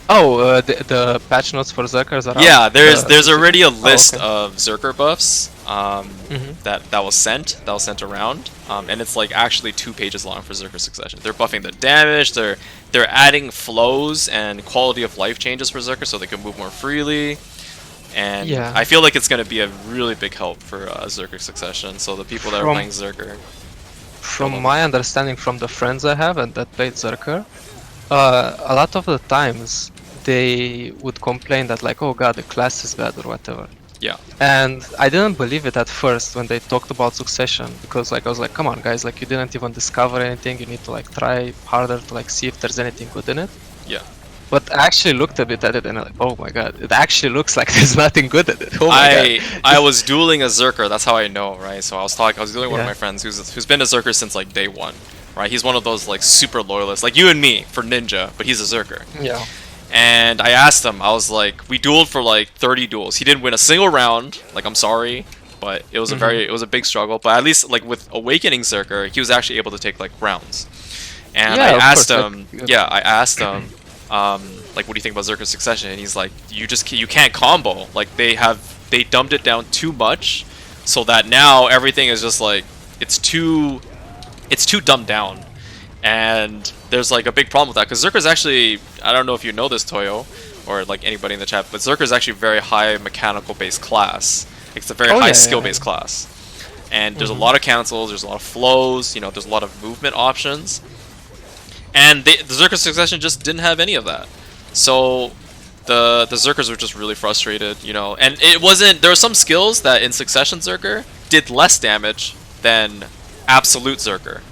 Oh, the patch notes for Zerkers are yeah, out? there's already a list of Zerker buffs that was sent around, and it's like actually 2 pages long for Zerker Succession. They're buffing the damage, they're adding flows and quality of life changes for Zerker so they can move more freely. And Yeah. I feel like it's going to be a really big help for Zerker Succession, so the people that are playing Zerker. From my understanding from the friends I have and that played Zerker, a lot of the times they would complain that like, oh god, the class is bad or whatever. Yeah. And I didn't believe it at first when they talked about Succession, because like I was like, come on guys, like you didn't even discover anything, you need to like try harder to like see if there's anything good in it. Yeah. But I actually looked a bit at it and I'm like, oh my god, it actually looks like there's nothing good in it. Oh my god. I was dueling a Zerker, that's how I know, right? So I was dueling one of my friends who's been a Zerker since like day 1, right? He's one of those like super loyalists, like you and me for Ninja, but he's a Zerker. Yeah. And I asked him, I was like, we dueled for like 30 duels. He didn't win a single round, like I'm sorry, but it was a big struggle. But at least like with Awakening Zerker, he was actually able to take like rounds. And I asked him, like, what do you think about Zerker Succession? And he's like, you can't combo. Like they dumbed it down too much, so that now everything is just like it's too dumbed down. And there's like a big problem with that, because Zerker's actually, I don't know if you know this, Toyo, or like anybody in the chat, but Zerker's actually a very high mechanical based class. It's a very high skill based class. And there's a lot of cancels, there's a lot of flows, you know, there's a lot of movement options. And the Zerker Succession just didn't have any of that. So the Zerkers were just really frustrated, you know. And it wasn't, there were some skills that in Succession Zerker did less damage than Absolute Zerker.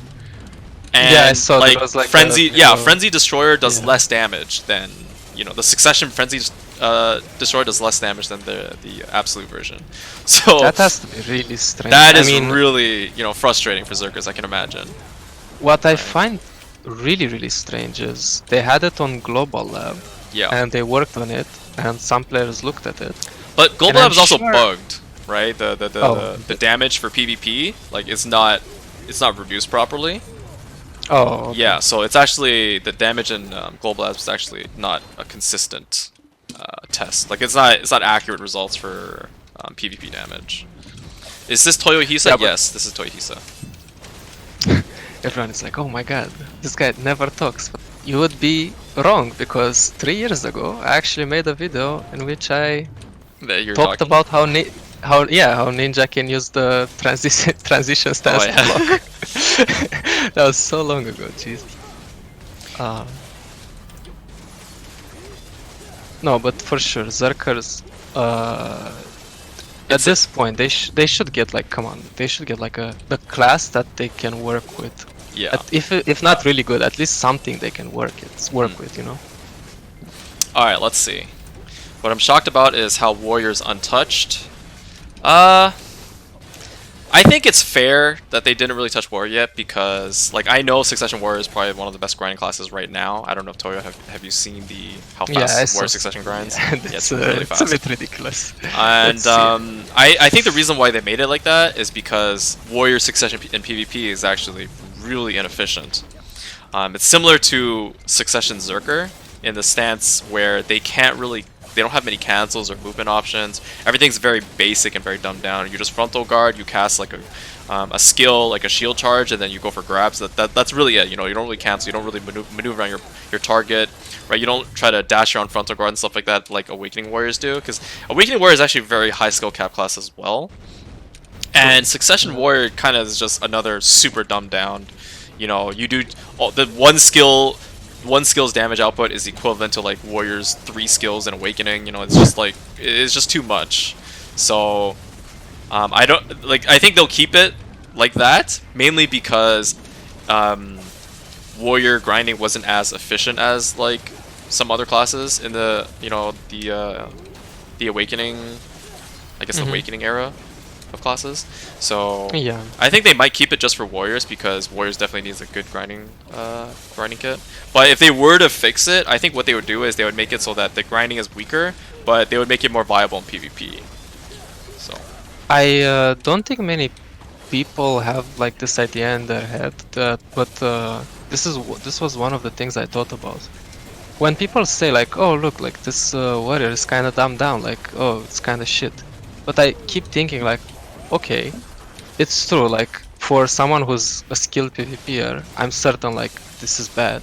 And yeah, I saw like, there was like Frenzy, Frenzy Destroyer does less damage than, you know, the Succession Frenzy Destroyer does less damage than the Absolute version. So that has to be really strange. That is really, you know, frustrating for Zerkers, I can imagine. What I find really strange is they had it on Global Lab, and they worked on it, and some players looked at it. But Global Lab is also bugged, right? The damage for PvP, like it's not reduced properly. Oh. Okay. Yeah, so it's actually the damage in Global Labs is actually not a consistent test. Like it's not accurate results for PvP damage. Is this Toyohisa? Yeah, yes, this is Toyohisa. Everyone is like, oh my god, this guy never talks. But you would be wrong, because 3 years ago I actually made a video in which I talked about how Ninja can use the transition stance block. That was so long ago, jeez. No, but for sure, Zerkers. At this point, they should get like, come on, they should get like the class that they can work with. Yeah. If not really good, at least something they can work with, you know. All right, let's see. What I'm shocked about is how Warrior's untouched. I think it's fair that they didn't really touch Warrior yet, because like I know Succession Warrior is probably one of the best grinding classes right now. I don't know if Toyo have you seen how fast Warrior Succession grinds? Yeah, it's really fast. It's a bit ridiculous. And I think the reason why they made it like that is because Warrior Succession in PvP is actually really inefficient. It's similar to Succession Zerker in the stance where they can't really they don't have many cancels or movement options. Everything's very basic and very dumbed down. You just frontal guard, you cast like a skill, like a shield charge, and then you go for grabs. That's really it. You know, you don't really cancel, you don't really maneuver around your target, right? You don't try to dash around frontal guard and stuff like that like Awakening Warriors do, because Awakening Warrior is actually a very high skill cap class as well. And Succession Warrior kind of is just another super dumbed down. You know, you do the one skill's damage output is equivalent to like Warrior's 3 skills in Awakening. You know, it's just like it's just too much. So I don't like. I think they'll keep it like that mainly because Warrior grinding wasn't as efficient as like some other classes in the the Awakening, I guess the Awakening era of classes. So Yeah. I think they might keep it just for Warriors because Warriors definitely needs a good grinding kit. But if they were to fix it, I think what they would do is they would make it so that the grinding is weaker, but they would make it more viable in PvP. So I don't think many people have like this idea in their head, but this was one of the things I thought about. When people say like, oh look, like this warrior is kind of dumbed down, like oh it's kind of shit. But I keep thinking like, okay, it's true. Like for someone who's a skilled PvPer, I'm certain like this is bad.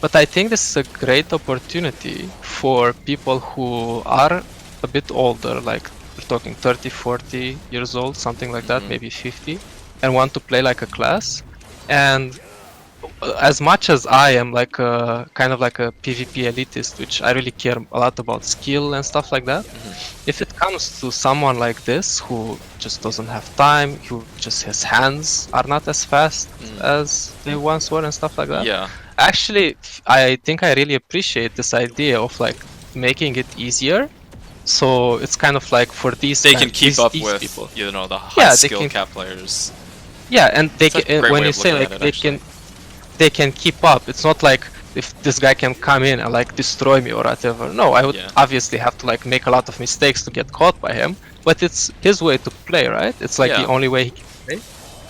But I think this is a great opportunity for people who are a bit older, like we're talking 30, 40 years old, something like that, maybe 50, and want to play like a class. And as much as I am like a kind of like a PvP elitist, which I really care a lot about skill and stuff like that, if it comes to someone like this who just doesn't have time, who just his hands are not as fast as they once were and stuff like that, yeah, actually I think I really appreciate this idea of like making it easier. So it's kind of like for these they can keep up these with people. you know the high skill can, cap players. Yeah, and they It's a can, great when way you of say looking like at it, they can keep up. It's not like if this guy can come in and like destroy me or whatever. No, I would obviously have to like make a lot of mistakes to get caught by him. But it's his way to play, right? It's like the only way he can play.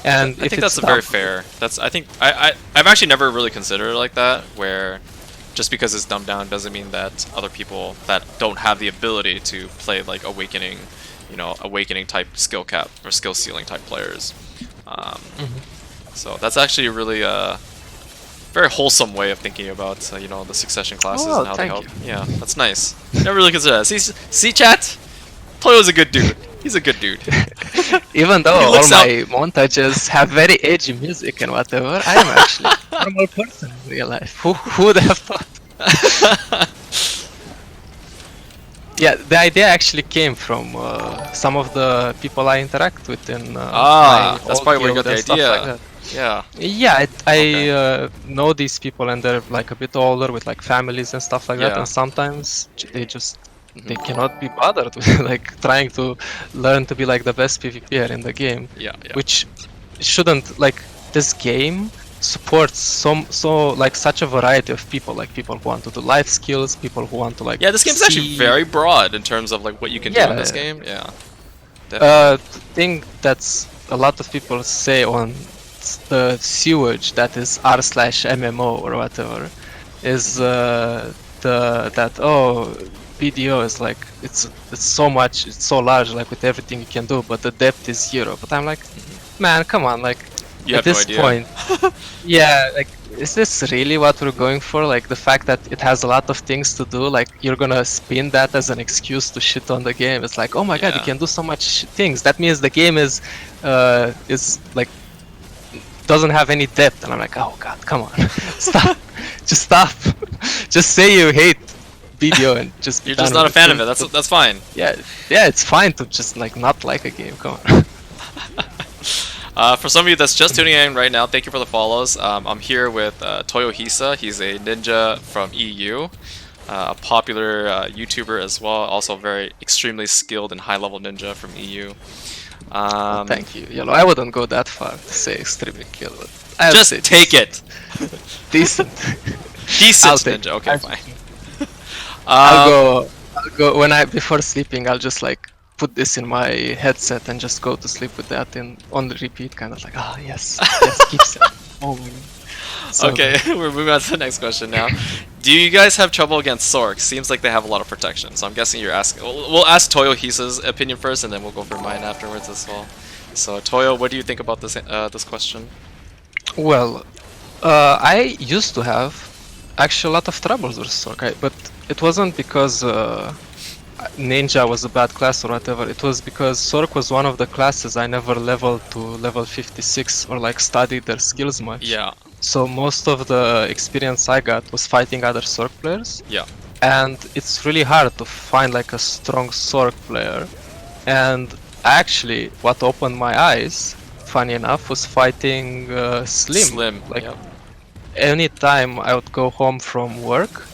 And I think that's very fair. I think I've actually never really considered it like that, where just because it's dumbed down doesn't mean that other people that don't have the ability to play like Awakening, you know, Awakening type skill cap or skill ceiling type players. So that's actually a really very wholesome way of thinking about you know the succession classes and how they help. Yeah, that's nice. Never really considered that. See, chat. Toyo's a good dude. He's a good dude. Even though all my montages have very edgy music and whatever, I am actually a normal person in real life. Who would have thought? Yeah, the idea actually came from some of the people I interact with in that's probably where you got the idea. Like yeah. Yeah, I know these people and they're like a bit older with like families and stuff like that, and sometimes they cannot be bothered with like trying to learn to be like the best PvPer in the game. Which shouldn't, like, this game supports so like such a variety of people, like people who want to do life skills, people who want to like this game is actually very broad in terms of like what you can do in this game. The thing that's a lot of people say on the sewage that is r/MMO or whatever is BDO is like it's so much, it's so large, like with everything you can do, but the depth is 0. But I'm like, man, come on, like at this point, like, is this really what we're going for? Like the fact that it has a lot of things to do, like you're gonna spin that as an excuse to shit on the game. It's like, oh my god, you can do so much things. That means the game is like doesn't have any depth. And I'm like, oh god, come on, stop, just stop, just say you hate BDO and just you're just not a fan of it. That's fine. Yeah, it's fine to just like not like a game. Come on. For some of you that's just tuning in right now, thank you for the follows. I'm here with Toyohisa. He's a ninja from EU, a popular YouTuber as well. Also very extremely skilled and high-level ninja from EU. Thank you, yELo. I wouldn't go that far to say extremely skilled. Just take it. Decent. Decent ninja. Okay, fine. I'll go when before sleeping. I'll just like put this in my headset and just go to sleep with that on the repeat, kind of like, yes, keep saying. Oh my god. So, Okay, we're moving on to the next question now. Do you guys have trouble against Sorc? Seems like they have a lot of protection, so I'm guessing you're asking. We'll ask Toyohisa's opinion first, and then we'll go for mine afterwards as well. So Toyo, what do you think about this question? well, I used to have actually a lot of troubles with Sorc, but it wasn't because Ninja was a bad class or whatever. It was because Sorc was one of the classes I never leveled to level 56 or like studied their skills much. Yeah. So most of the experience I got was fighting other Sorc players. Yeah. And it's really hard to find like a strong Sorc player. And actually, what opened my eyes, funny enough, was fighting Slim. Like yeah. anytime I would go home from work,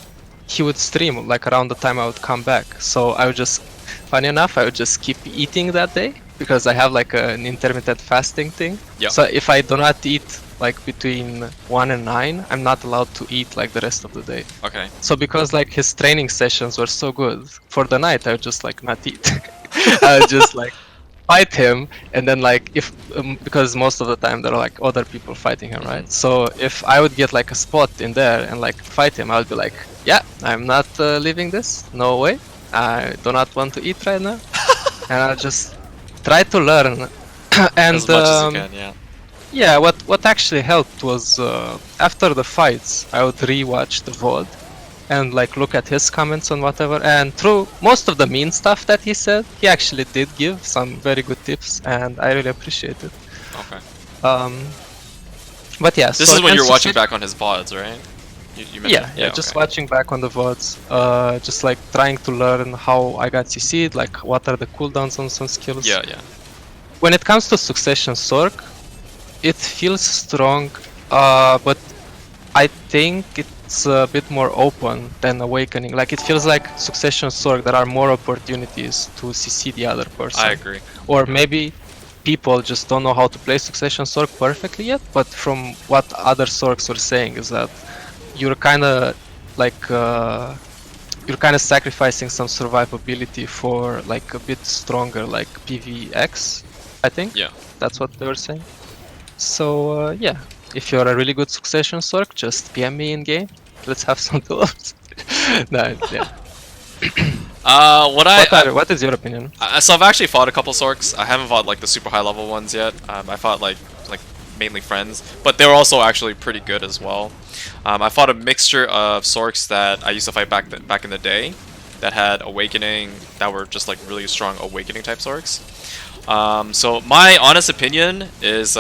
he would stream like around the time I would come back. So I would just, funny enough, I would just keep eating that day because I have like an intermittent fasting thing. Yeah. So if I do not eat like between 1 and 9, I'm not allowed to eat like the rest of the day. Okay. So because like his training sessions were so good, for the night I would just like not eat. I would just like fight him, and then like if because most of the time there are like other people fighting him, right? So if I would get like a spot in there and like fight him, I would be like, yeah, I'm not leaving this, no way, I do not want to eat right now. And I'll just try to learn. And as much as you can, yeah. yeah, what actually helped was after the fights I would rewatch the VOD and like look at his comments on whatever, and through most of the mean stuff that he said, he actually did give some very good tips, and I really appreciate it. Okay. But yeah, this is when you're watching back on his VODs, right? You yeah, just watching back on the VODs, just like trying to learn how I got CC'd, like what are the cooldowns on some skills. Yeah, yeah. When it comes to Succession Sorc, it feels strong, but I think it's a bit more open than Awakening. Like it feels like Succession Sorc, there are more opportunities to CC the other person. I agree. Or maybe people just don't know how to play Succession Sorc perfectly yet, but from what other Sorcs were saying is that you're kind of like you're kind of sacrificing some survivability for like a bit stronger like PvX, I think. Yeah. That's what they were saying. So yeah, if you're a really good Succession Sorc, just PM me in game. Let's have some duels. No, yeah. What is your opinion? So I've actually fought a couple Sorcs. I haven't fought like the super high level ones yet. I fought like mainly friends, but they were also actually pretty good as well. I fought a mixture of Sorcs that I used to fight back in the day, that had Awakening, that were just like really strong Awakening type Sorcs. So my honest opinion is,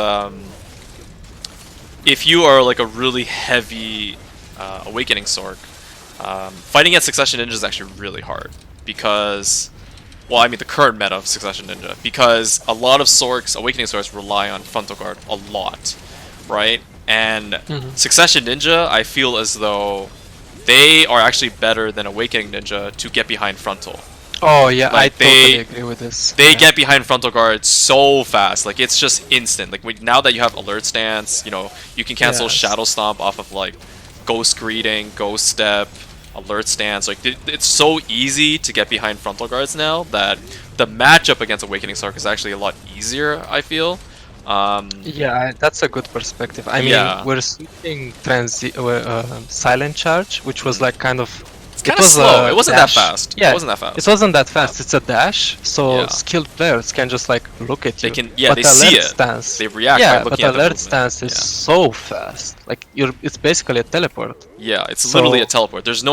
if you are like a really heavy Awakening Sorc, fighting against Succession Ninja is actually really hard because, well, I mean the current meta of Succession Ninja, because a lot of Sorcs, Awakening Sorcs, rely on frontal guard a lot, right? And Succession Ninja, I feel as though they are actually better than Awakening Ninja to get behind frontal. Oh yeah, like I totally agree with this. They get behind frontal guard so fast, like it's just instant. Like now that you have alert stance, you know, you can cancel Shadow Stomp off of like Ghost Greeting, Ghost Step, alert stance. Like it's so easy to get behind frontal guards now that the matchup against Awakening Sorc is actually a lot easier, I feel. Yeah, that's a good perspective. I mean, we're switching Silent Charge, which was like kind of... It's kind of slow. It wasn't dash. that fast. Yeah, it wasn't that fast. It wasn't that fast. It's a dash, so skilled players can just like look at you. They can, yeah, they see it. Stance, they react by looking at the alert stance is so fast. Like it's basically a teleport. Yeah, it's literally a teleport. There's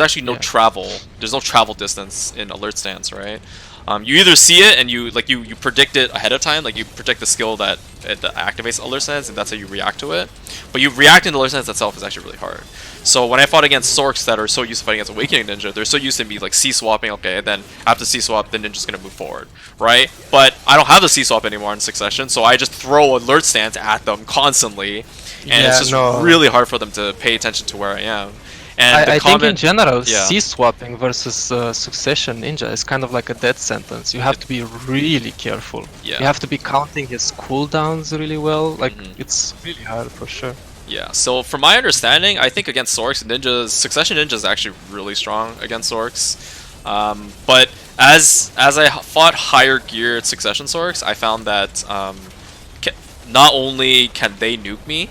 actually no travel. There's no travel distance in alert stance, right? You either see it and you predict it ahead of time, like you predict the skill that activates alert stance, and that's how you react to it. But you react in the alert stance itself is actually really hard. So when I fought against Sorcs that are so used to fighting against Awakening Ninja, they're so used to me like C-swapping, okay, and then after C-swap, the ninja's gonna move forward, right? But I don't have the C-swap anymore in Succession, so I just throw alert stance at them constantly, and it's just really hard for them to pay attention to where I am. And I think in general, C-swapping versus Succession Ninja is kind of like a death sentence. You have to be really careful. Yeah. You have to be counting his cooldowns really well. Like it's really hard for sure. Yeah, so from my understanding, I think against Sorcs, Succession Ninja is actually really strong against Sorcs. But as I fought higher geared Succession Sorcs, I found that not only can they nuke me,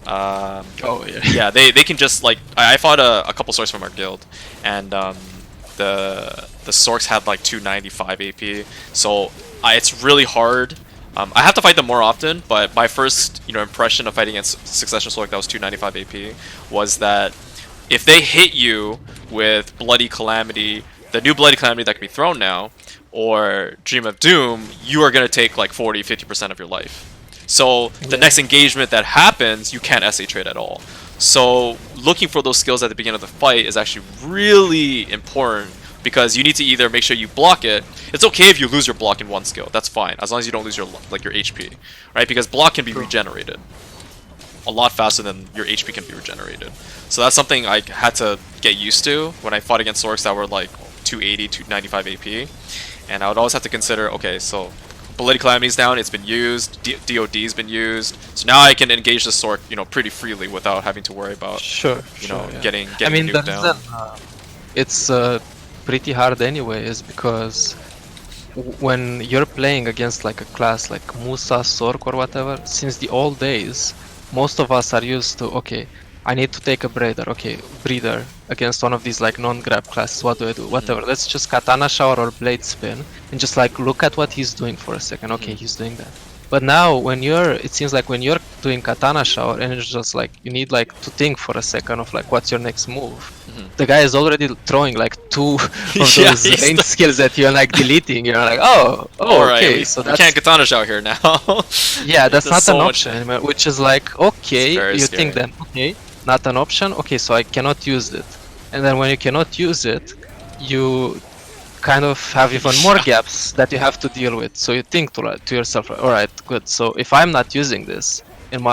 Oh yeah. Yeah, they can just like I fought a couple sorcs from our guild, and the sorcs had like 295 AP, so it's really hard. I have to fight them more often, but my first impression of fighting against Succession Sorc that was 295 AP was that if they hit you with Bloody Calamity, the new Bloody Calamity that can be thrown now, or Dream of Doom, you are going to take like 40-50% of your life. So the next engagement that happens, you can't SA trade at all. So looking for those skills at the beginning of the fight is actually really important, because you need to either make sure you block it. It's okay if you lose your block in one skill, that's fine, as long as you don't lose your HP, right? Because block can be regenerated a lot faster than your HP can be regenerated. So that's something I had to get used to when I fought against sorcs that were like 280, 295 AP. And I would always have to consider, okay, so Bloody Calamity's down, it's been used, DOD's been used, so now I can engage the sorc, pretty freely without having to worry about, getting I mean, nuked down. It's pretty hard anyway, is because when you're playing against like a class like Musa, Sorc or whatever, since the old days, most of us are used to, okay, I need to take a breather against one of these like non-grab classes. What do I do? Whatever. Let's just katana shower or blade spin and just like look at what he's doing for a second. Okay, he's doing that. But now it seems like when you're doing katana shower and it's just like you need like to think for a second of like what's your next move. The guy is already throwing like two of those range skills that you're like deleting. You're like, oh, okay. Right, so we can't katana shower here now. Yeah, that's not an option, which is like, okay, you scary. think then, okay, not an option, okay, so I cannot use it. And then when you cannot use it, you kind of have even more gaps that you have to deal with. So you think to yourself, alright, good, so if I'm not using this in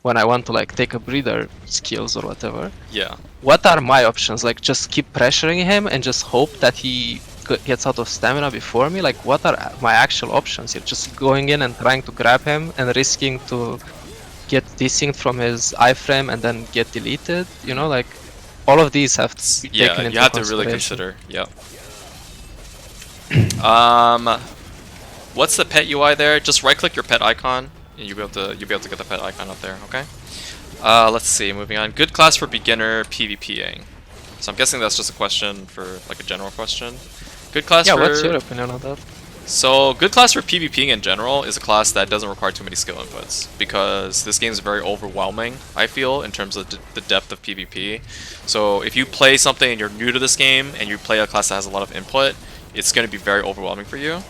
when I want to like take a breather skills or whatever, what are my options? Like just keep pressuring him and just hope that he gets out of stamina before me? Like what are my actual options here? Just going in and trying to grab him and risking to get desynced from his iframe and then get deleted, like all of these have to be taken into consideration. You have to really consider. What's the pet UI there? Just right click your pet icon and you'll be able to get the pet icon up there, okay? Let's see, moving on. Good class for beginner PvPing. So I'm guessing that's just a question for like a general question. Good class for... what's your opinion on that? So, good class for PvPing in general is a class that doesn't require too many skill inputs, because this game is very overwhelming, I feel, in terms of the depth of PvP. So, if you play something and you're new to this game, and you play a class that has a lot of input, it's going to be very overwhelming for you.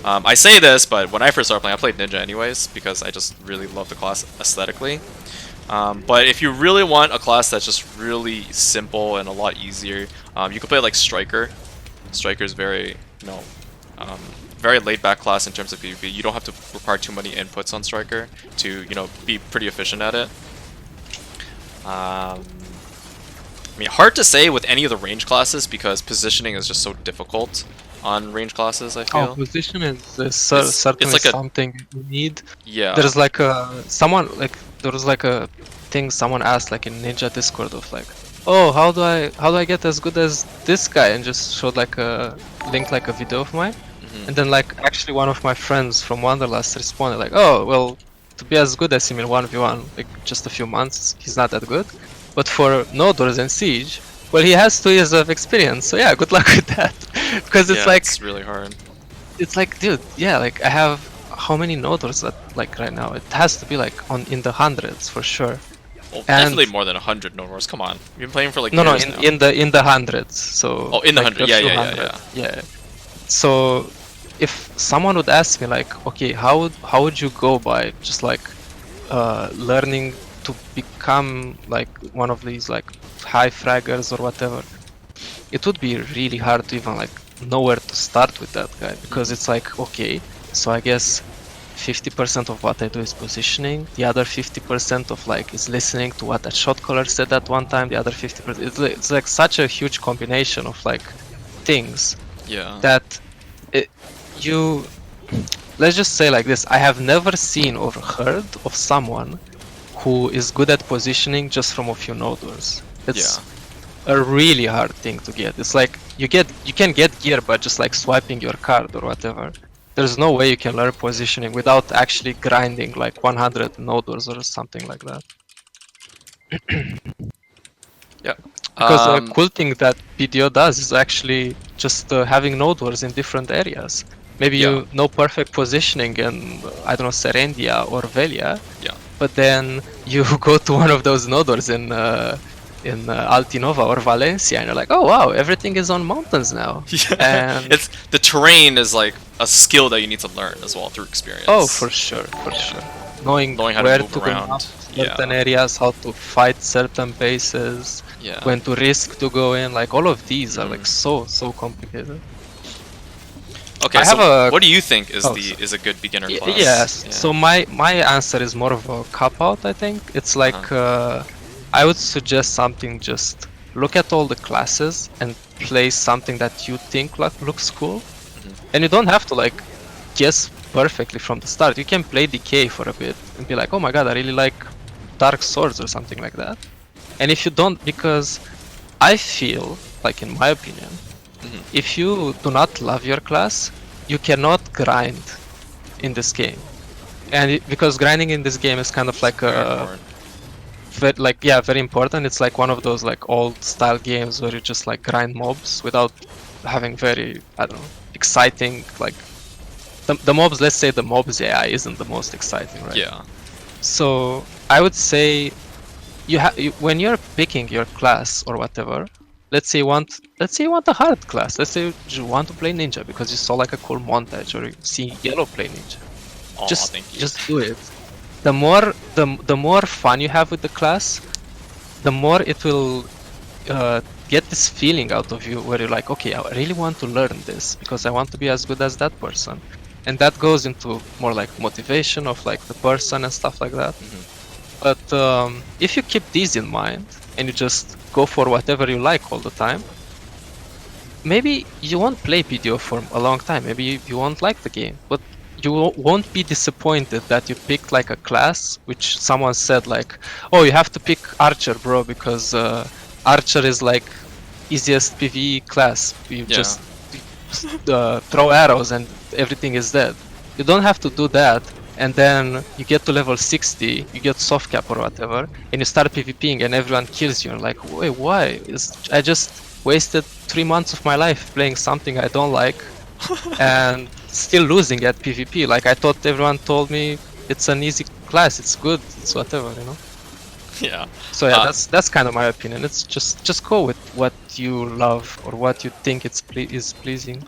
I say this, but when I first started playing, I played Ninja anyways, because I just really love the class aesthetically. But if you really want a class that's just really simple and a lot easier, you can play like Striker. Striker is very, very laid-back class in terms of PvP. You don't have to require too many inputs on Striker to, be pretty efficient at it. I mean, hard to say with any of the range classes because positioning is just so difficult on range classes, I feel. Oh, position is certainly like something you need. Yeah. There's like there was like a thing someone asked like in Ninja Discord of like, oh, how do I get as good as this guy, and just showed like a video of mine. And then like actually one of my friends from Wanderlust responded like, oh, well, to be as good as him in 1v1 like just a few months, he's not that good. But for Nodors and Siege, well, he has 2 years of experience, so yeah, good luck with that. Because it's like... it's really hard. It's like, dude, yeah, like I have how many Nodors that like right now? It has to be like in the hundreds for sure. Well, definitely more than 100 Nodors, come on. You've been playing for like years now. in the hundreds, so... Oh, in the like 100, yeah. So... if someone would ask me like, okay, how would you go by just like learning to become like one of these like high fraggers or whatever, it would be really hard to even like know where to start with that guy, because it's like, okay, so I guess 50% of what I do is positioning, the other 50% of like is listening to what that shot caller said at one time, the other 50% it's like such a huge combination of like things that let's just say like this, I have never seen or heard of someone who is good at positioning just from a few Nodors. It's a really hard thing to get. It's like you can get gear by just like swiping your card or whatever. There's no way you can learn positioning without actually grinding like 100 Nodors or something like that. Yeah. Because a cool thing that PDO does is actually just having node wars in different areas. Maybe you know perfect positioning in, I don't know, Serendia or Velia. Yeah. But then you go to one of those node wars in Altinova or Valencia, and you're like, oh wow, everything is on mountains now. Yeah. And It's the terrain is like a skill that you need to learn as well through experience. oh, for sure, for sure. Knowing how where to move to around. go, certain areas, how to fight certain bases, when to risk to go in, like all of these are like so complicated. Okay, so what do you think is is a good beginner class? Yes. Yeah. So my answer is more of a cop out. I think it's like I would suggest something. Just look at all the classes and play something that you think looks cool, and you don't have to like guess perfectly from the start. You can play Decay for a bit and be like, oh my god, I really like Dark Swords or something like that. And if you don't, because I feel like, in my opinion, if you do not love your class, you cannot grind in this game. And because grinding in this game is kind of like very important. It's like one of those like old style games where you just like grind mobs without having very, I don't know, exciting like the mobs. Let's say the mobs AI isn't the most exciting, right? Yeah. So I would say when you're picking your class or whatever, let's say you want a hard class. Let's say you want to play ninja because you saw like a cool montage, or you see yELo play ninja. Oh, just do it. The more fun you have with the class, the more it will get this feeling out of you where you're like, okay, I really want to learn this because I want to be as good as that person. And that goes into more like motivation of like the person and stuff like that. But if you keep these in mind and you just go for whatever you like all the time, maybe you won't play PDO for a long time. Maybe you won't like the game, but you won't be disappointed that you picked like a class which someone said like, oh, you have to pick Archer, bro, because Archer is like easiest PvE class. You just throw arrows and everything is dead. You don't have to do that. And then you get to level 60, you get soft cap or whatever, and you start PvPing and everyone kills you. And like, wait, why? I just wasted 3 months of my life playing something I don't like and still losing at PvP. Like, I thought everyone told me it's an easy class, it's good, it's whatever, you know? Yeah. So yeah, that's kind of my opinion. It's just go with what you love or what you think is pleasing.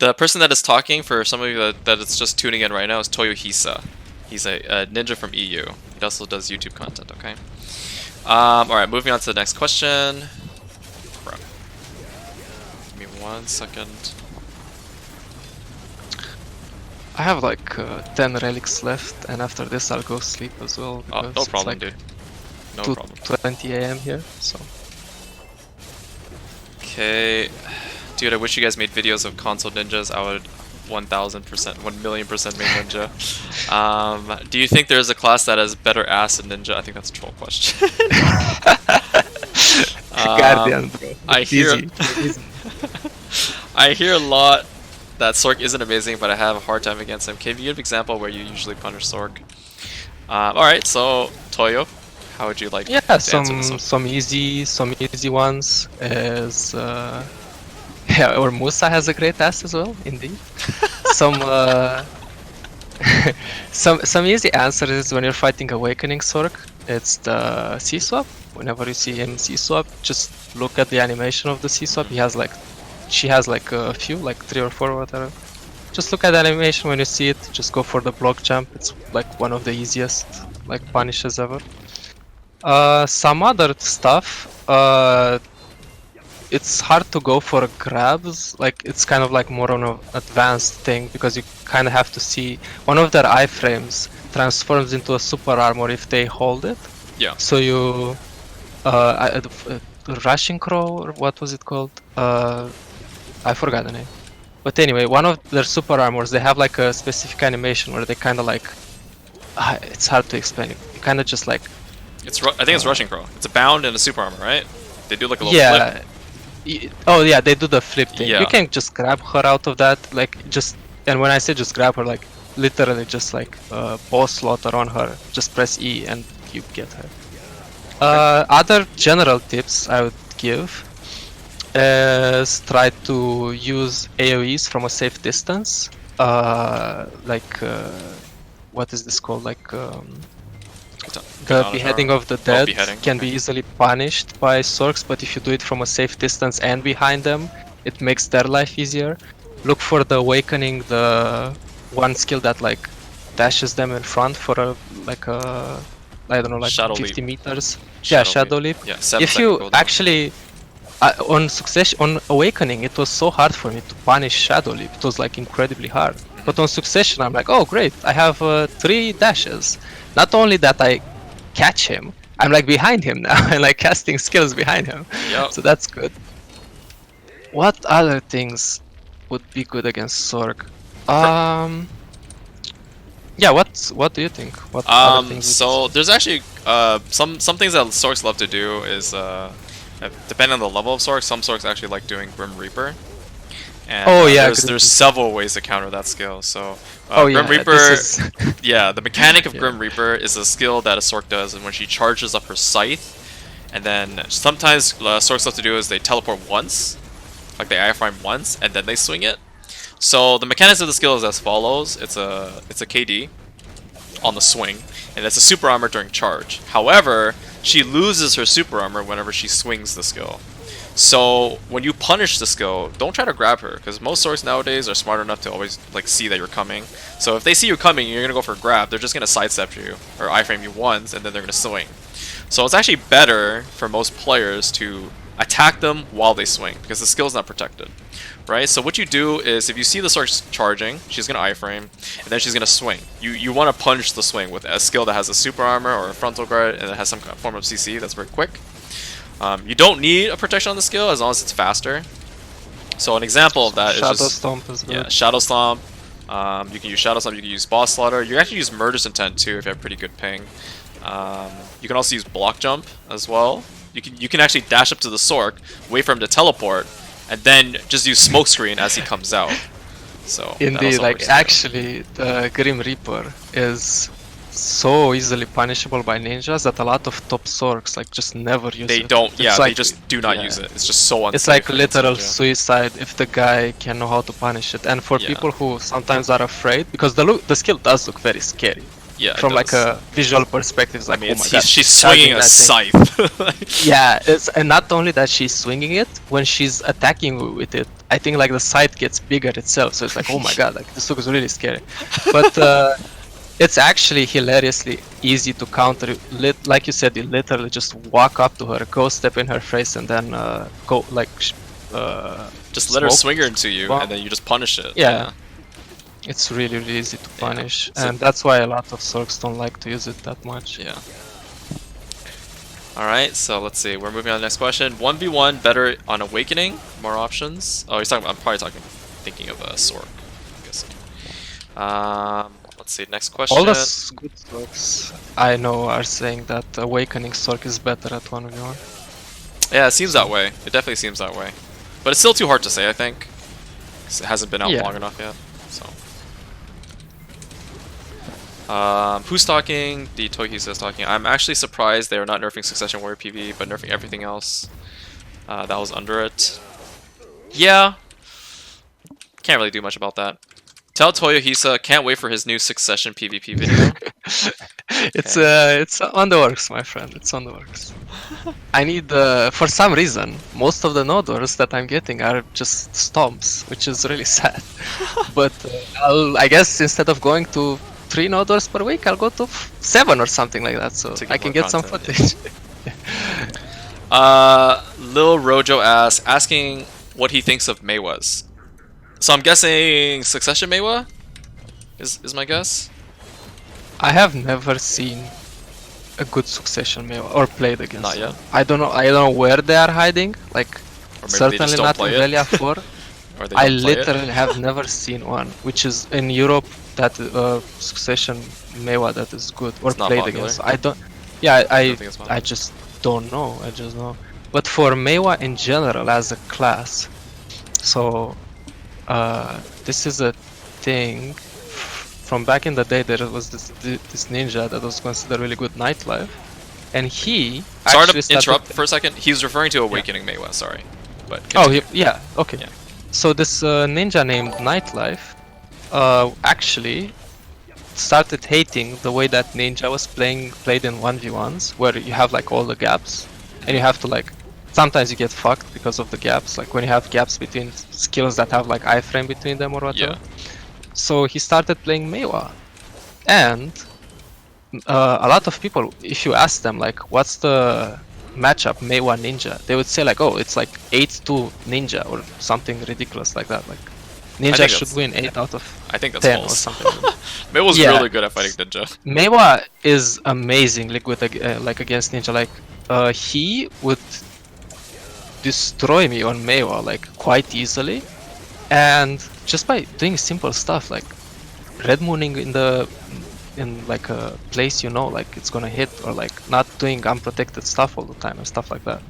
The person that is talking, for some of you that is just tuning in right now, is Toyohisa. He's a ninja from EU. He also does YouTube content, okay? Alright, moving on to the next question. Crap. Give me 1 second. I have like 10 relics left, and after this I'll go sleep as well. Oh, no problem, like dude. No problem. 2:20 AM here, so. Okay. Dude, I wish you guys made videos of console ninjas. I would 1,000%, 1,000,000% make ninja. Do you think there's a class that has better ass than ninja? I think that's a troll question. Guardian, bro. I hear a lot that Sorc isn't amazing, but I have a hard time against him. Can you give an example where you usually punish Sorc? Alright, so Toyo, how would you like to answer this one? some easy ones is yeah, or Musa has a great ass as well, indeed. some easy answers is when you're fighting Awakening Sorc, it's the C-swap. Whenever you see him C-swap, just look at the animation of the C-swap. She has like a few, like 3 or 4 or whatever. Just look at the animation. When you see it, just go for the block jump. It's like one of the easiest like punishes ever. Some other stuff, it's hard to go for grabs. Like, it's kind of like more on an advanced thing because you kind of have to see one of their iframes transforms into a super armor if they hold it. Yeah. So you Rushing Crow, or what was it called? I forgot the name. But anyway, one of their super armors, they have like a specific animation where they kind of like it's hard to explain. You kind of just like I think it's Rushing Crow. It's a bound and a super armor, right? They do like a little flip. Oh yeah, they do the flip thing. Yeah. You can just grab her out of that, like and when I say just grab her, like literally just like boss slaughter on her. Just press E and you get her. Other general tips I would give is try to use AoEs from a safe distance. What is this called? The beheading of the dead can be easily punished by sorcs, but if you do it from a safe distance and behind them, it makes their life easier. Look for the awakening, the one skill that like dashes them in front for I don't know, like Shadow 50 leap. meters. Shadow leap. Yeah, if you actually on awakening, it was so hard for me to punish shadow leap. It was like incredibly hard. But on succession, I'm like, oh great, I have 3 dashes. Not only that I catch him, I'm like behind him now and like casting skills behind him. Yep. So that's good. What other things would be good against Sorc? Yeah, what do you think? What other things so there's actually some things that sorcs love to do is depending on the level of sorc, some sorcs actually like doing Grim Reaper. And there's several ways to counter that skill. So Grim Reaper, yeah, the mechanic of Grim Reaper is a skill that a sorc does, and when she charges up her scythe, and then sometimes sorcs love to do is they teleport once, like they iframe once, and then they swing it. So the mechanics of the skill is as follows: it's a KD on the swing, and it's a super armor during charge. However, she loses her super armor whenever she swings the skill. So when you punish the skill, don't try to grab her, because most sorcs nowadays are smart enough to always like see that you're coming. So if they see you coming, you're gonna go for a grab. They're just gonna sidestep you or iframe you once, and then they're gonna swing. So it's actually better for most players to attack them while they swing, because the skill's not protected, right? So what you do is, if you see the sorc charging, she's gonna iframe, and then she's gonna swing. You want to punish the swing with a skill that has a super armor or a frontal guard, and it has some form of CC that's very quick. You don't need a protection on the skill as long as it's faster. So an example of that is Shadow Stomp is good. Yeah, Shadow Stomp. You can use Shadow Stomp, you can use Boss Slaughter. You can actually use Murder's Intent too if you have pretty good ping. You can also use Block Jump as well. You can actually dash up to the sorc, wait for him to teleport, and then just use Smokescreen as he comes out. So indeed, like actually, the Grim Reaper is so easily punishable by ninjas that a lot of top sorcs like just never use it. They don't, yeah, they just do not use it. It's just so unsafe. It's like literal suicide if the guy can know how to punish it. And for people who sometimes are afraid, because the skill does look very scary. Yeah, from like a visual perspective, it's like, oh my god, she's swinging a scythe. Yeah, and not only that she's swinging it, when she's attacking with it, I think like the scythe gets bigger itself, so it's like, oh my god, like this looks really scary. But it's actually hilariously easy to counter. Like you said, you literally just walk up to her, go step in her face, and then go like just let her swing her into you, and then you just punish it. Yeah. It's really, really easy to punish, and that's why a lot of sorcs don't like to use it that much. Yeah. Alright, so let's see, we're moving on to the next question. 1v1 better on Awakening? More options? Oh, he's talking about, I'm probably thinking of a sorc, I'm guessing. Let's see, next question. All the good sorcs I know are saying that Awakening sorc is better at 1v1. Yeah, it seems that way. It definitely seems that way. But it's still too hard to say, I think. 'Cause it hasn't been out long enough yet, so. Who's talking? The Toyohisa is talking. I'm actually surprised they are not nerfing Succession Warrior PV, but nerfing everything else that was under it. Yeah. Can't really do much about that. Tell Toyohisa, can't wait for his new Succession PvP video. It's on the works, my friend. It's on the works. I need, for some reason, most of the nodors that I'm getting are just stomps, which is really sad. But I guess instead of going to 3 nodors per week, I'll go to 7 or something like that, so I can get some footage. Lil Rojo asking what he thinks of Maehwa's. So I'm guessing Succession Maehwa is my guess. I have never seen a good Succession Maehwa or played against. Not yet. I don't know where they are hiding. Like certainly not in Velia 4. I literally have never seen one, which is in Europe that Succession Maehwa that is good or played against. I don't. Yeah, I just don't know. I just know. But for Maehwa in general as a class, so this is a thing. From back in the day, there was this ninja that was considered really good Nightlife, and Sorry actually to interrupt started... for a second. He's referring to Awakening Maehwa, sorry. But Oh, continue. yeah, okay. Yeah. So this ninja named Nightlife actually started hating the way that ninja was played in 1v1s, where you have like all the gaps, and you have to like, sometimes you get fucked because of the gaps, like when you have gaps between skills that have like iframe between them or whatever. Yeah. So he started playing Maehwa, and a lot of people, if you ask them like what's the matchup Maehwa Ninja, they would say like, oh, it's like 8-2 Ninja or something ridiculous like that. Like Ninja should win 8 out of I think that's 10 false. or something. Maehwa's Yeah. really good at fighting Ninja. Maehwa is amazingly good like against Ninja. Like he would destroy me on Maehwa like quite easily, and just by doing simple stuff like red mooning in like a place you know like it's gonna hit, or like not doing unprotected stuff all the time and stuff like that.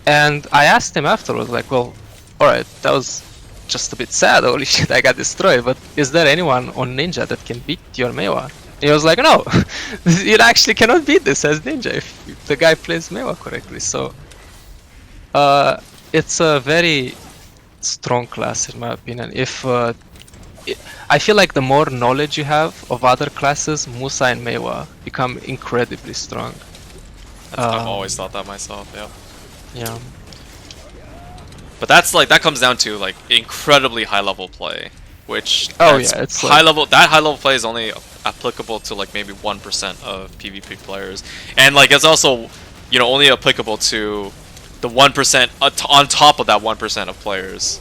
And I asked him afterwards like, well, alright, that was just a bit sad, holy shit, I got destroyed, but is there anyone on Ninja that can beat your Maehwa? He was like, no, you actually cannot beat this as Ninja if the guy plays Maehwa correctly. So it's a very strong class in my opinion. I feel like the more knowledge you have of other classes, Musa and Maehwa become incredibly strong. I've always thought that myself, yeah. Yeah. But that's like, that comes down to like incredibly high level play, which It's high level. That high level play is only applicable to like maybe 1% of PvP players, and like it's also, you know, only applicable to the 1% on top of that 1% of players.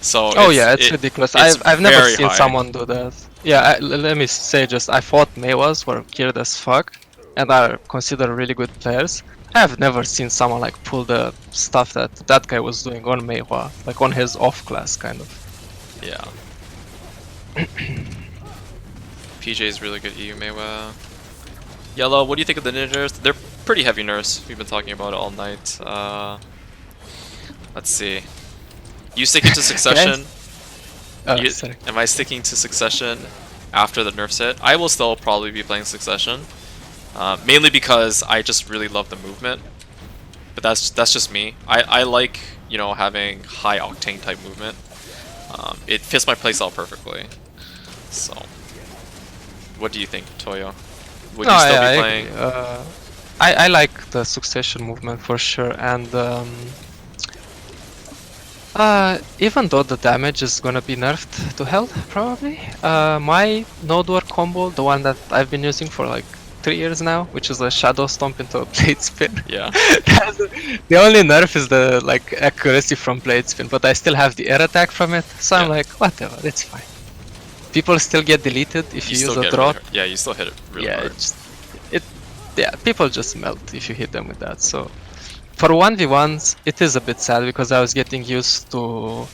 So it's ridiculous. I've never seen high. someone do that. Yeah, let me say just I thought Maehwas were geared as fuck and are considered really good players. I've never seen someone like pull the stuff that guy was doing on Maehwa, like on his off class kind of. Yeah. PJ is really good EU Maehwa. yELo, what do you think of the Ninja Nerfs? They're pretty heavy nerfs. We've been talking about it all night. Let's see. You sticking to Succession? Sorry. Am I sticking to Succession after the nerfs hit? I will still probably be playing Succession. Mainly because I just really love the movement. But that's just me. I like, you know, having high octane type movement. It fits my playstyle perfectly. So, what do you think, Toyo? Would you still be playing? I like the Succession movement for sure, and even though the damage is gonna be nerfed to hell, probably, my node war combo, the one that I've been using for like 3 years now, which is a Shadow Stomp into a Blade Spin. Yeah. The only nerf is the like accuracy from Blade Spin, but I still have the air attack from it, so I'm like, whatever, it's fine. People still get deleted if you use a drop. Yeah, you still hit it really hard. People just melt if you hit them with that. So for 1v1s, it is a bit sad because I was getting used to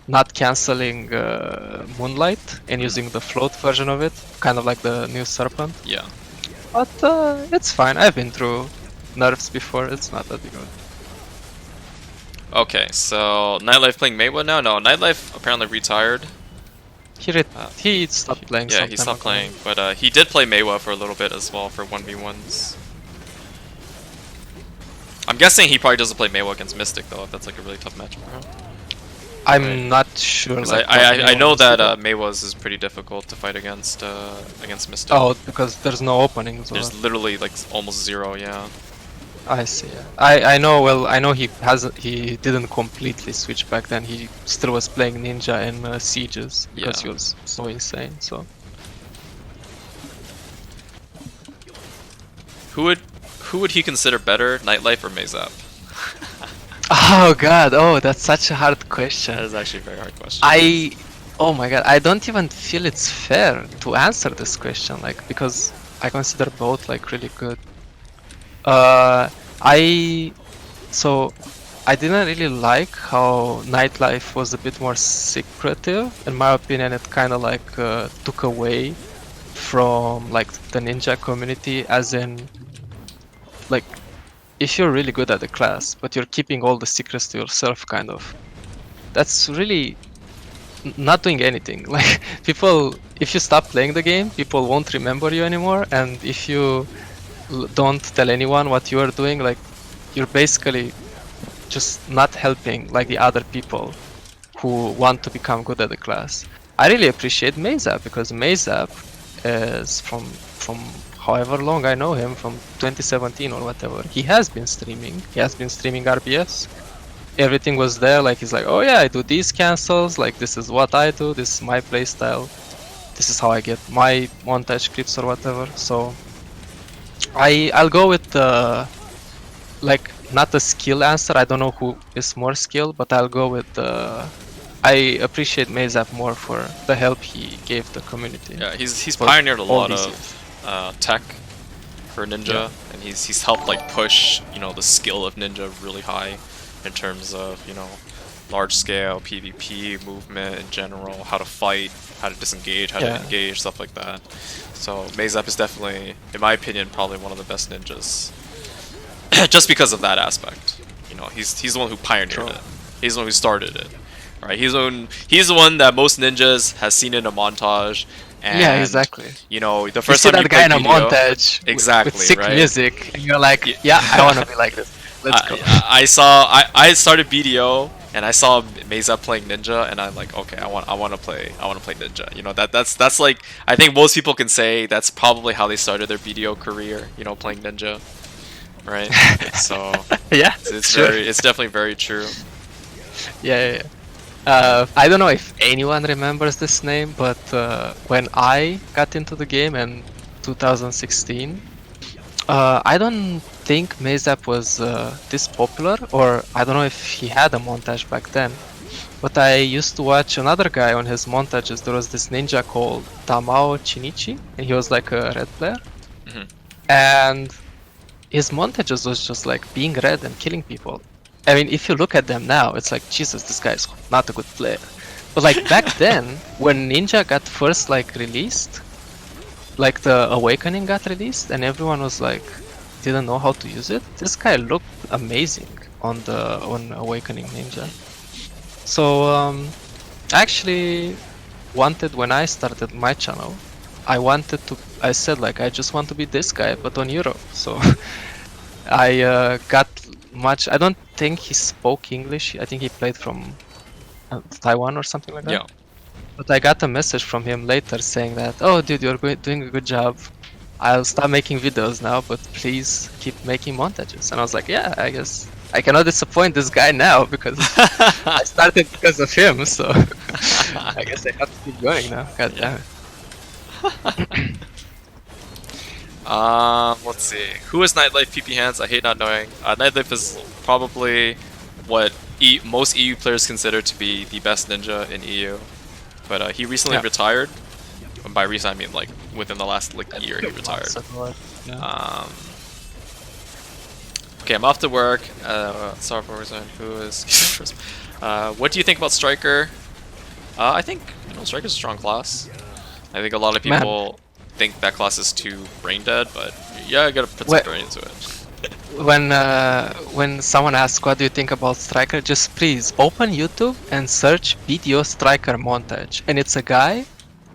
not cancelling Moonlight and using the float version of it, kind of like the new Serpent. Yeah. But it's fine. I've been through nerfs before. It's not that big of a... Okay, so Nightlife playing Maehwa now? No, Nightlife apparently retired. He stopped playing. Yeah, he stopped playing, but he did play Maehwa for a little bit as well for 1v1s. I'm guessing he probably doesn't play Maehwa against Mystic though, if that's like a really tough match for him. I'm not sure. Like, I know that Maehwa's is pretty difficult to fight against Mystic. Oh, because there's no openings. There's literally like almost zero, yeah. I see. I know. Well, I know he didn't completely switch back then. He still was playing Ninja in Sieges because he was so insane. So who would he consider better, Nightlife or Mayzap? Oh god, that's such a hard question. That is actually a very hard question. Oh my god, I don't even feel it's fair to answer this question, like, because I consider both like really good. I didn't really like how Nightlife was a bit more secretive. In my opinion, it kind of like took away from like the ninja community, as in like if you're really good at the class but you're keeping all the secrets to yourself, kind of, that's really not doing anything. Like people, if you stop playing the game, people won't remember you anymore, and if you don't tell anyone what you are doing, like you're basically just not helping like the other people who want to become good at the class. I really appreciate Mayzap because Mayzap is from however long I know him, from 2017 or whatever. He has been streaming. He has been streaming RBS. Everything was there. Like he's like, oh yeah, I do these cancels. Like this is what I do. This is my playstyle. This is how I get my montage clips or whatever. So I'll go with the like not a skill answer. I don't know who is more skilled, but I'll go with I appreciate Mayzap more for the help he gave the community. Yeah, he's pioneered a lot of tech for Ninja, Yeah. and he's helped like push, you know, the skill of Ninja really high in terms of, you know, large scale PvP movement in general, how to fight, how to disengage, how to engage, stuff like that. So Mayzap is definitely, in my opinion, probably one of the best ninjas. Just because of that aspect. You know, he's the one who pioneered it. He's the one who started it. Right? He's the one that most ninjas has seen in a montage. And, yeah, exactly. You know, the first you see time that guy in a video, montage exactly, with sick right? music, and you're like, yeah, I want to be like this. Let's go. I started BDO and I saw Mayzap playing Ninja, and I'm like, okay, I want to play Ninja. You know, that's like, I think most people can say that's probably how they started their BDO career. You know, playing Ninja, right? So yeah, it's definitely very true. Yeah. I don't know if anyone remembers this name, but when I got into the game in 2016, I don't think Mayzap was this popular, or I don't know if he had a montage back then. But I used to watch another guy on his montages. There was this ninja called Tamao Chinichi, and he was like a red player. And his montages was just like being red and killing people. I mean, if you look at them now, it's like, Jesus, this guy is not a good player. But like back then, when Ninja got first like released, like the Awakening got released, and everyone was like, didn't know how to use it. This guy looked amazing on Awakening Ninja. So I actually wanted, when I started my channel, I said like, I just want to be this guy, but on Euro. So I got much. I don't think he spoke English. I think he played from Taiwan or something like that. Yeah. But I got a message from him later saying that, oh dude, you're doing a good job. I'll stop making videos now, but please keep making montages. And I was like, yeah, I guess I cannot disappoint this guy now because I started because of him. So I guess I have to keep going now. God damn it. Let's see. Who is Nightlife PP Hands? I hate not knowing. Nightlife is probably what most EU players consider to be the best ninja in EU. But he recently retired. And by recent, I mean like within the last year he retired. Okay, I'm off to work. Sorry for who is. What do you think about Striker? I think Striker's a strong class. I think a lot of people think that class is too brain dead, but yeah, I gotta put some brain into it. When someone asks what do you think about Striker, just please open YouTube and search BDO Striker montage, and it's a guy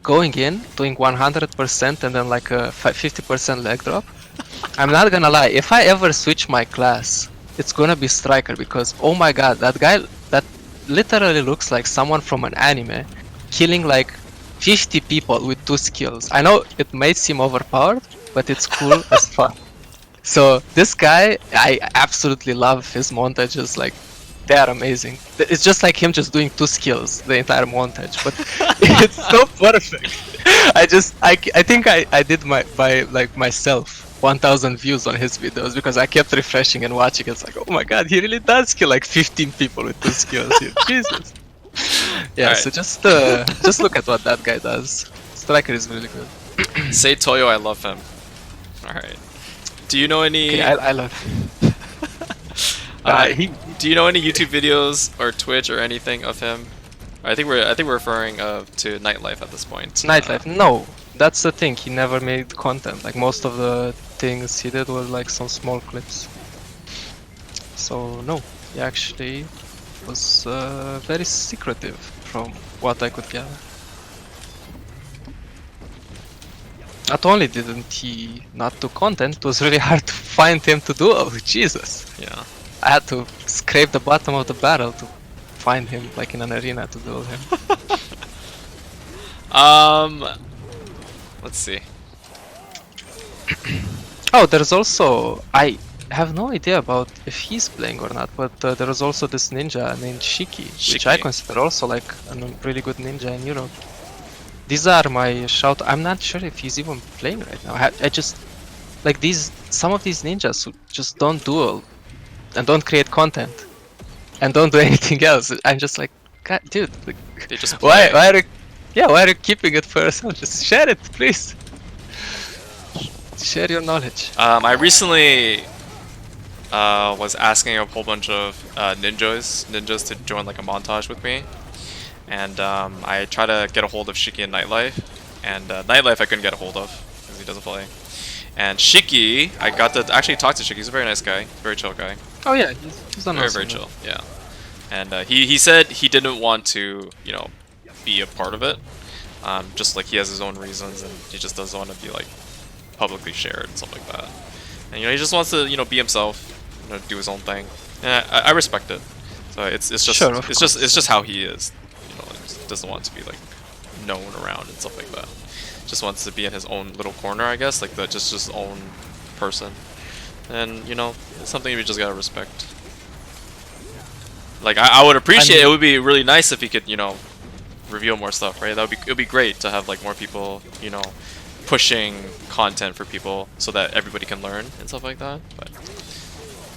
going in, doing 100% and then like a 50% leg drop. I'm not gonna lie, if I ever switch my class, it's gonna be Striker, because oh my god, that guy, that literally looks like someone from an anime killing like 50 people with 2 skills. I know it may seem overpowered, but it's cool as fuck. So this guy, I absolutely love his montages, like they are amazing. It's just like him just doing 2 skills the entire montage, but it's so perfect. I think I did myself 1000 views on his videos because I kept refreshing and watching. It's like, oh my god, he really does kill like 15 people with 2 skills here. Jesus. Yeah, so just look at what that guy does. Striker is really good. Say Toyo, I love him. Alright. Do you know any... Okay, I love him. Do you know any YouTube videos or Twitch or anything of him? I think we're referring to Nightlife at this point. Nightlife? No, that's the thing. He never made content. Like most of the things he did were like some small clips. So no, he actually was very secretive from what I could gather. Not only didn't he not do content, it was really hard to find him to duel. Jesus. Yeah. I had to scrape the bottom of the barrel to find him, like in an arena, to duel him. Let's see. Oh, there's also, I have no idea about if he's playing or not, but there is also this ninja named Shiki, which I Shiki. consider also like a really good ninja in Europe. These are my shout. I'm not sure if he's even playing right now. I just like some of these ninjas who just don't duel and don't create content and don't do anything else. I'm just like, God, dude, like, They just play. why are you, yeah, why are you keeping it for yourself? Just share it, please. Share your knowledge. I recently was asking a whole bunch of ninjas to join like a montage with me, and I tried to get a hold of Shiki and Nightlife, and Nightlife I couldn't get a hold of because he doesn't play. And Shiki, I got to actually talk to Shiki. He's a very nice guy, very chill guy. Oh yeah, he's Very very chill. Yeah, and he said he didn't want to be a part of it. Just like he has his own reasons, and he just doesn't want to be like publicly shared and stuff like that. And he just wants to be himself, do his own thing. And I respect it. So it's just Sure, it's just how he is. He just doesn't want to be like known around and stuff like that. Just wants to be in his own little corner, I guess, like just his own person. And it's something we just gotta respect. Like I would appreciate it would be really nice if he could reveal more stuff, right? It would be great to have like more people pushing content for people so that everybody can learn and stuff like that. But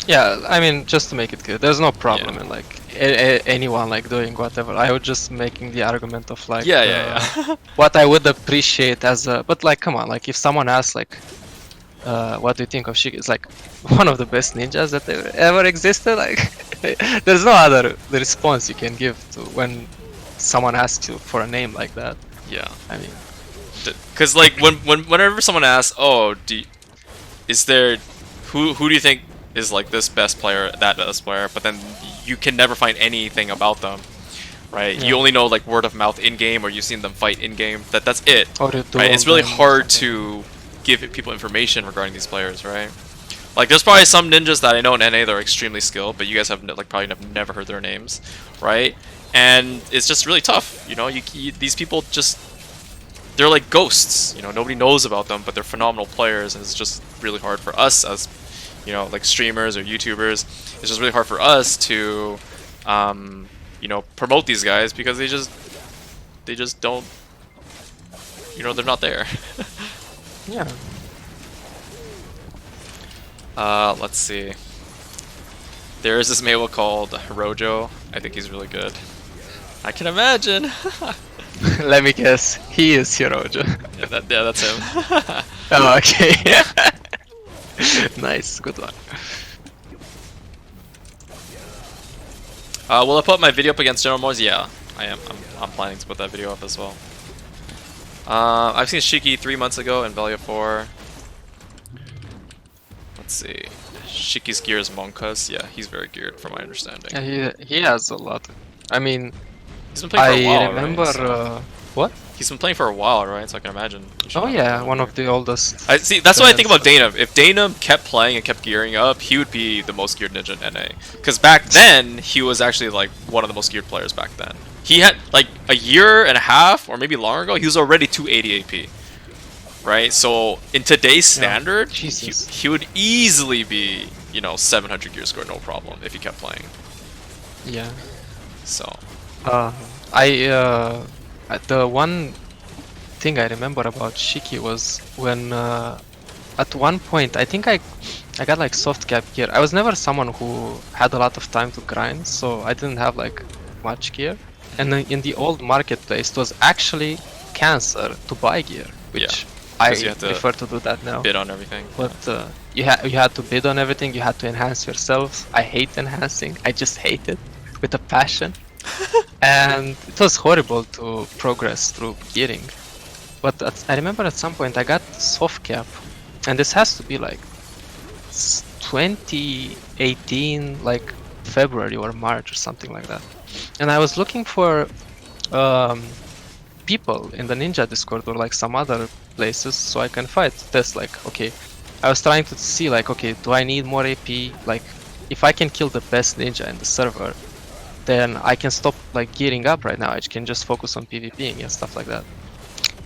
yeah, I mean, just to make it clear, there's no problem in like anyone like doing whatever. I was just making the argument of like what I would appreciate as a, but like come on, like if someone asks like what do you think of Shiki, it's like one of the best ninjas that ever existed. Like there's no other response you can give to when someone asks you for a name like that. Yeah, I mean, because like whenever someone asks, oh, is there who do you think is like this best player, that best player, but then you can never find anything about them, right? Yeah. You only know like word of mouth in game, or you've seen them fight in game. That's it. Right? It's really hard to give people information regarding these players, right? Like there's probably some ninjas that I know in NA that are extremely skilled, but you guys have like probably never heard their names, right? And it's just really tough, these people just, they're like ghosts, nobody knows about them, but they're phenomenal players, and it's just really hard for us as like streamers or YouTubers. It's just really hard for us to promote these guys because they just don't, they're not there. yeah. Let's see. There is this Maehwa called Rojo. I think he's really good. I can imagine. Let me guess, he is Hirojo. Yeah, that's him. Oh, okay. Nice, good one. Will I put my video up against General Moors? Yeah, I am. I'm planning to put that video up as well. I've seen Shiki 3 months ago in Velia 4. Let's see. Shiki's gear is Monka's. Yeah, he's very geared from my understanding. Yeah, he has a lot. I mean, he's been playing for a while, I remember right? So what? He's been playing for a while, right? So I can imagine. Oh yeah, one of the oldest. I see. That's what I think about Dana. If Dana kept playing and kept gearing up, he would be the most geared ninja in NA. Because back then, he was actually like one of the most geared players back then. He had like a year and a half, or maybe longer ago, he was already 280 AP. Right? So in today's standard, he would easily be, 700 gear score, no problem, if he kept playing. Yeah. So. The one thing I remember about Shiki was when at one point I think I got like soft cap gear. I was never someone who had a lot of time to grind, so I didn't have like much gear. And then in the old marketplace, it was actually cancer to buy gear, which I prefer to do that now. Bid on everything. But you had to bid on everything. You had to enhance yourself. I hate enhancing. I just hate it with a passion. And it was horrible to progress through gearing. But I remember at some point I got soft cap, and this has to be like 2018, like February or March or something like that. And I was looking for people in the Ninja Discord or like some other places so I can fight. Test like, okay, I was trying to see like, okay, do I need more AP? Like, if I can kill the best ninja in the server, then I can stop like gearing up right now. I can just focus on PvPing and stuff like that.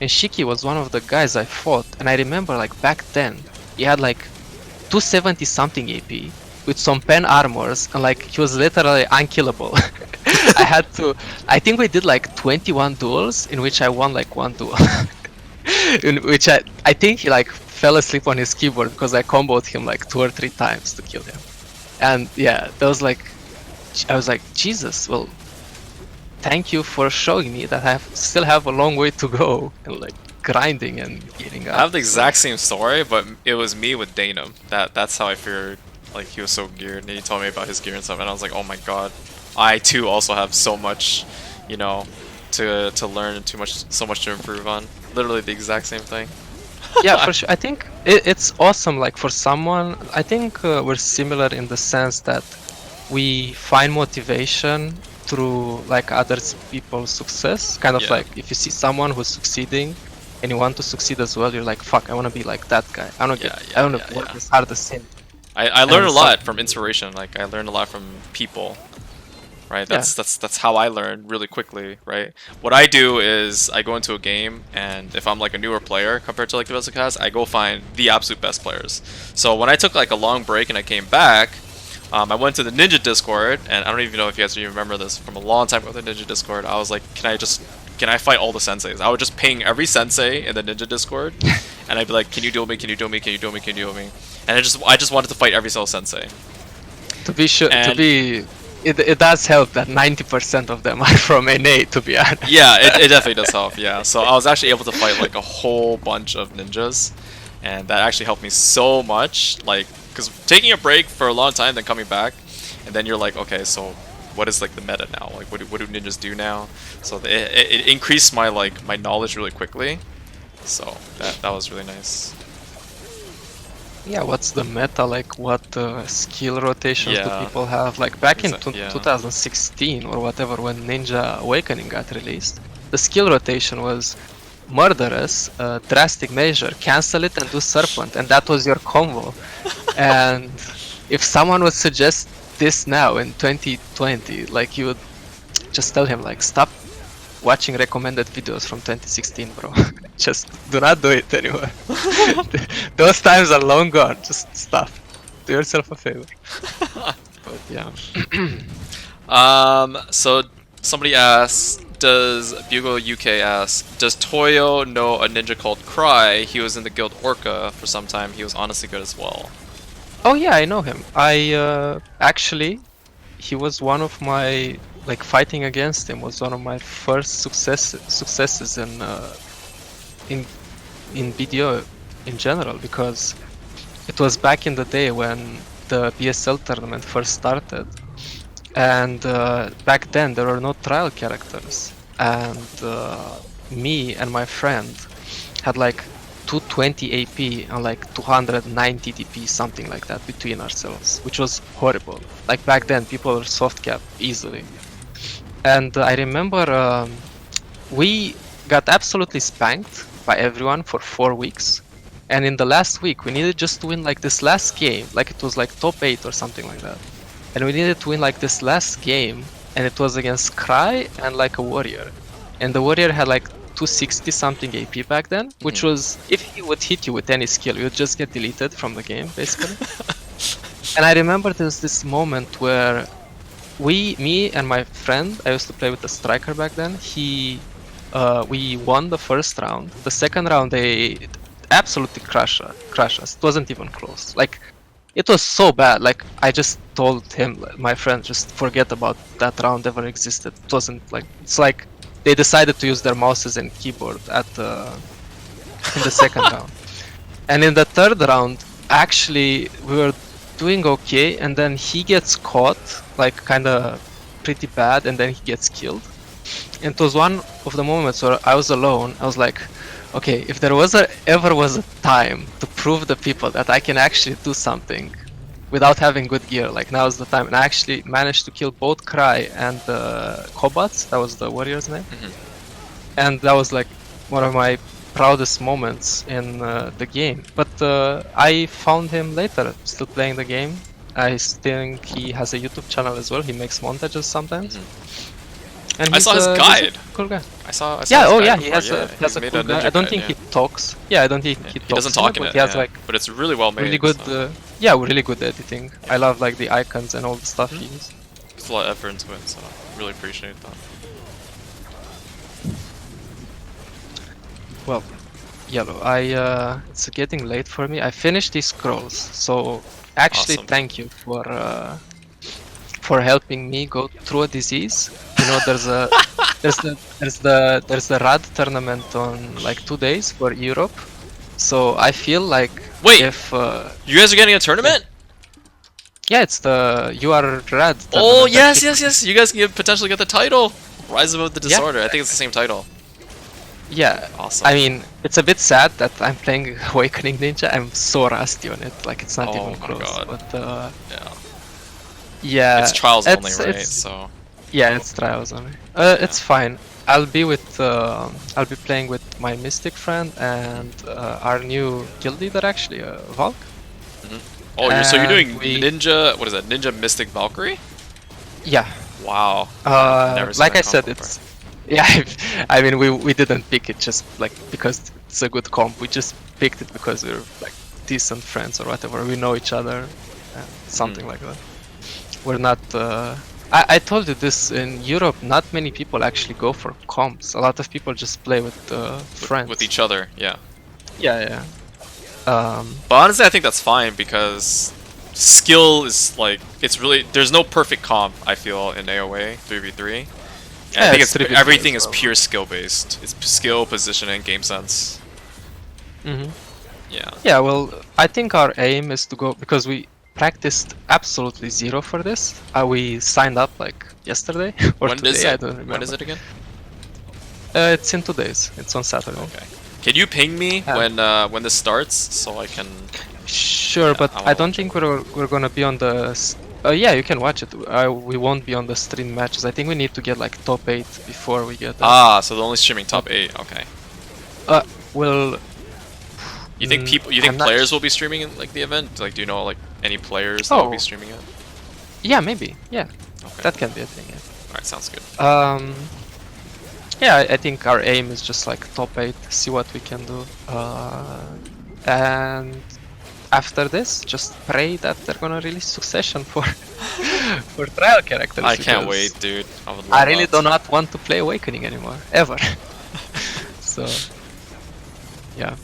And Shiki was one of the guys I fought, and I remember like back then, he had like 270 something AP with some pen armors, and like he was literally unkillable. I think we did like 21 duels in which I won like one duel. In which I think he like fell asleep on his keyboard because I comboed him like 2 or 3 times to kill him. And yeah, that was like, I was like, Jesus, well, thank you for showing me that I still have a long way to go and like grinding and getting up. I have the exact same story, but it was me with Dana. That's how I figured like he was so geared, and he told me about his gear and stuff, and I was like, oh my god, I too also have so much, you know, to learn and so much to improve on. Literally the exact same thing. Yeah, for sure. I think it's awesome. Like for someone, I think we're similar in the sense that we find motivation through like other people's success. Kind of like if you see someone who's succeeding and you want to succeed as well, you're like, fuck, I want to be like that guy. I want to work as hard as him. I learned a lot from inspiration. Like I learned a lot from people. Right, that's how I learn really quickly, right? What I do is I go into a game, and if I'm like a newer player compared to like the rest of the cast, I go find the absolute best players. So when I took like a long break and I came back, I went to the Ninja Discord, and I don't even know if you guys remember this from a long time ago. The Ninja Discord, I was like, can I fight all the senseis? I would just ping every sensei in the Ninja Discord, and I'd be like, can you duel me? Can you duel me? Can you duel me? Can you duel me? And I just wanted to fight every single sensei. To be sure, it does help that 90% of them are from NA, to be honest. Yeah, it definitely does help, yeah. So I was actually able to fight like a whole bunch of ninjas, and that actually helped me so much. Like, because taking a break for a long time, then coming back, and then you're like, okay, so what is like the meta now? Like, what do ninjas do now? So it increased my my knowledge really quickly. So that was really nice. Yeah, what's the meta, like what skill rotations do people have? Like back in 2016 or whatever, when Ninja Awakening got released, the skill rotation was Murderous, Drastic Measure, Cancel it and do Serpent, and that was your combo. And if someone would suggest this now in 2020, like you would just tell him like, stop watching recommended videos from 2016, bro. Just do not do it anymore. Those times are long gone. Just stop. Do yourself a favor. But yeah. So somebody asks, does Bugle UK ask, does Toyo know a ninja called Cry? He was in the guild Orca for some time. He was honestly good as well. Oh yeah, I know him. I actually, he was one of my, like, fighting against him was one of my first successes in BDO in general, because it was back in the day when the BSL tournament first started, and back then there were no trial characters, and me and my friend had like 220 AP and like 290 DP, something like that, between ourselves, which was horrible. Like back then people were soft cap easily. And I remember we got absolutely spanked by everyone for 4 weeks, and in the last week we needed just to win like this last game, like it was like top 8 or something like that, and we needed to win like this last game, and it was against Cry and like a warrior, and the warrior had like 260 something AP back then, which was, if he would hit you with any skill, you would just get deleted from the game basically. And I remember there's this moment where me and my friend, I used to play with a striker back then, we won the first round. The second round they absolutely crushed us. It wasn't even close. Like, it was so bad. Like, I just told him, my friend, just forget about that round ever existed. It wasn't like, it's like they decided to use their mouses and keyboard in the second round. And in the third round, actually we were doing okay, and then he gets caught, like kinda pretty bad, and then he gets killed. And it was one of the moments where I was alone. I was like, okay, if there was ever was a time to prove the people that I can actually do something without having good gear, like now is the time. And I actually managed to kill both Cry and Kobats, that was the warrior's name. And that was like one of my proudest moments in the game. But I found him later, still playing the game. I think he has a YouTube channel as well. He makes montages sometimes. And I saw his guide. Cool guy. I saw his Yeah, guide he before. has a made cool guy. I don't think he talks. Yeah, I don't think he talks. He doesn't talk in but it, he has like but it's really well made. really good, so. yeah, really good editing. I love like the icons and all the stuff he uses. There's a lot of effort into it, so I really appreciate that. Well, yELo, it's getting late for me. I finished these scrolls, so actually Awesome. thank you for helping me go through a disease. You know, there's the RAD tournament on like 2 days for Europe. So I feel like Wait, if you guys are getting a tournament? yeah, it's the RAD. Oh yes. You guys can potentially get the title. Rise Above the Disorder. I think it's the same title. Yeah, Awesome. I mean, it's a bit sad that I'm playing Awakening Ninja. I'm so rusty on it, like it's not Oh even my close. God. But Yeah. yeah, It's trials only, right? So. Yeah, it's trials only. It's fine. I'll be playing with my Mystic friend and our new guild leader actually, Valk. Oh, so you're doing we- Ninja. What is that? Ninja Mystic Valkyrie? Yeah. Wow. Never seen Like that I said, comp it's yeah. I mean, we didn't pick it just like because it's a good comp. We just picked it because we're like decent friends or whatever. We know each other, something like that. We're not. I told you this, in Europe, not many people actually go for comps. A lot of people just play with friends. With each other, yeah. Yeah. But honestly, I think that's fine because skill is like it's really there's no perfect comp. I feel in AOA 3v3. And I think it's 3v3 everything as is well. pure skill based. It's skill, positioning, game sense. Yeah. Yeah, well, I think our aim is to go because we practiced absolutely zero for this. We signed up like yesterday or When today. is I it? don't remember. When is it again? It's in 2 days. It's on Saturday. Okay. Can you ping me when this starts so I can? Sure, Yeah, but I I wanna don't watch think we're gonna be on the. Yeah, you can watch it. We won't be on the stream matches. I think we need to get like top 8 before we get. Ah, so they're only streaming top 8. Okay. Well. You think people? You I'm think not players will be streaming in like the event? Like, do you know like any players that will be Oh. streaming it? Yeah, maybe. Yeah, Okay. that can be a thing. Yeah. All right, sounds good. Yeah, I think our aim is just like top 8, see what we can do. And after this, just pray that they're gonna release Succession for for trial characters. I can't because wait, dude. I would love I really that. do not want to play Awakening anymore, ever. So, yeah.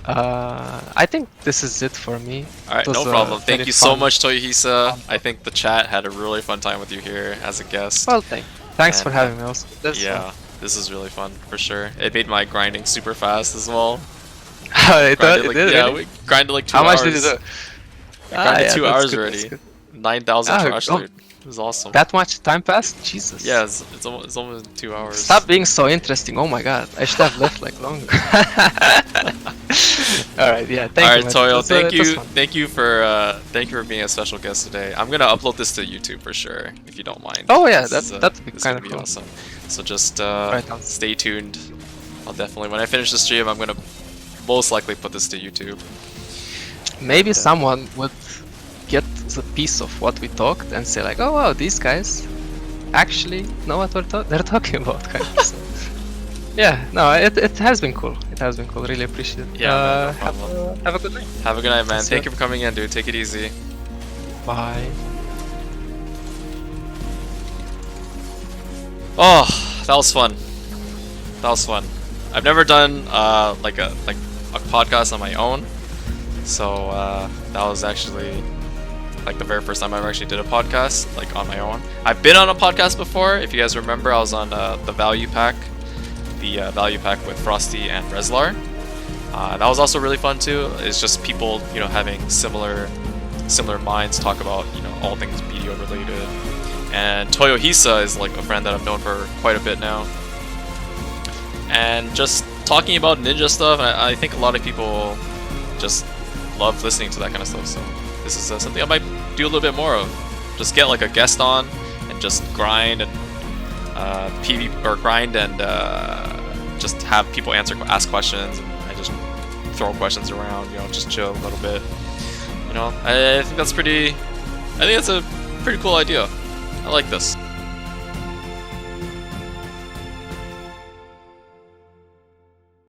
I think this is it for me. Alright, It was, no problem. very Thank you so fun. much, Toyohisa. I think the chat had a really fun time with you here as a guest. Well, thanks for And, having me also. That's yeah, this is really fun for sure. It made my grinding super fast as well. fun. It Grinded did, yeah, really? we grinded like 2 How hours. much did you do? Grinded Yeah, 2 that's hours good, already. that's good. 9,000 Ah, trash oh. loot. It was awesome. That much time passed? Jesus. Yeah, it's almost 2 hours. Stop being so interesting. Oh my god. I should have left like longer. Alright, yeah. Thank Alright, you. Toyo, man. thank you for being a special guest today. I'm gonna upload this to YouTube for sure, if you don't mind. Oh yeah, This that'd be is kind gonna of be cool. awesome. So just Right on. stay tuned. I'll definitely when I finish the stream, I'm gonna most likely put this to YouTube. Maybe someone would get the piece of what we talked and say like, oh wow, these guys actually know what they're talking about. Kind of. So, yeah, no, it has been cool. It has been cool. Really appreciate it. Yeah, man, no problem. Have a good night. Have a good night, man. See Thank ya. you for coming in, dude. Take it easy. Bye. Oh, that was fun. That was fun. I've never done like a podcast on my own, so that was actually like the very first time I ever actually did a podcast like on my own. I've been on a podcast before. If you guys remember, I was on the Value Pack, with Frosty and Reslar. That was also really fun too. It's just people, having similar minds talk about all things BDO related. And Toyohisa is like a friend that I've known for quite a bit now. And just talking about ninja stuff, I think a lot of people just love listening to that kind of stuff. So this is something I might do a little bit more of. Just get like a guest on and just grind and PvP or grind and just have people ask questions, and I just throw questions around, you know, just chill a little bit. You know, I think that's a pretty cool idea. I like this.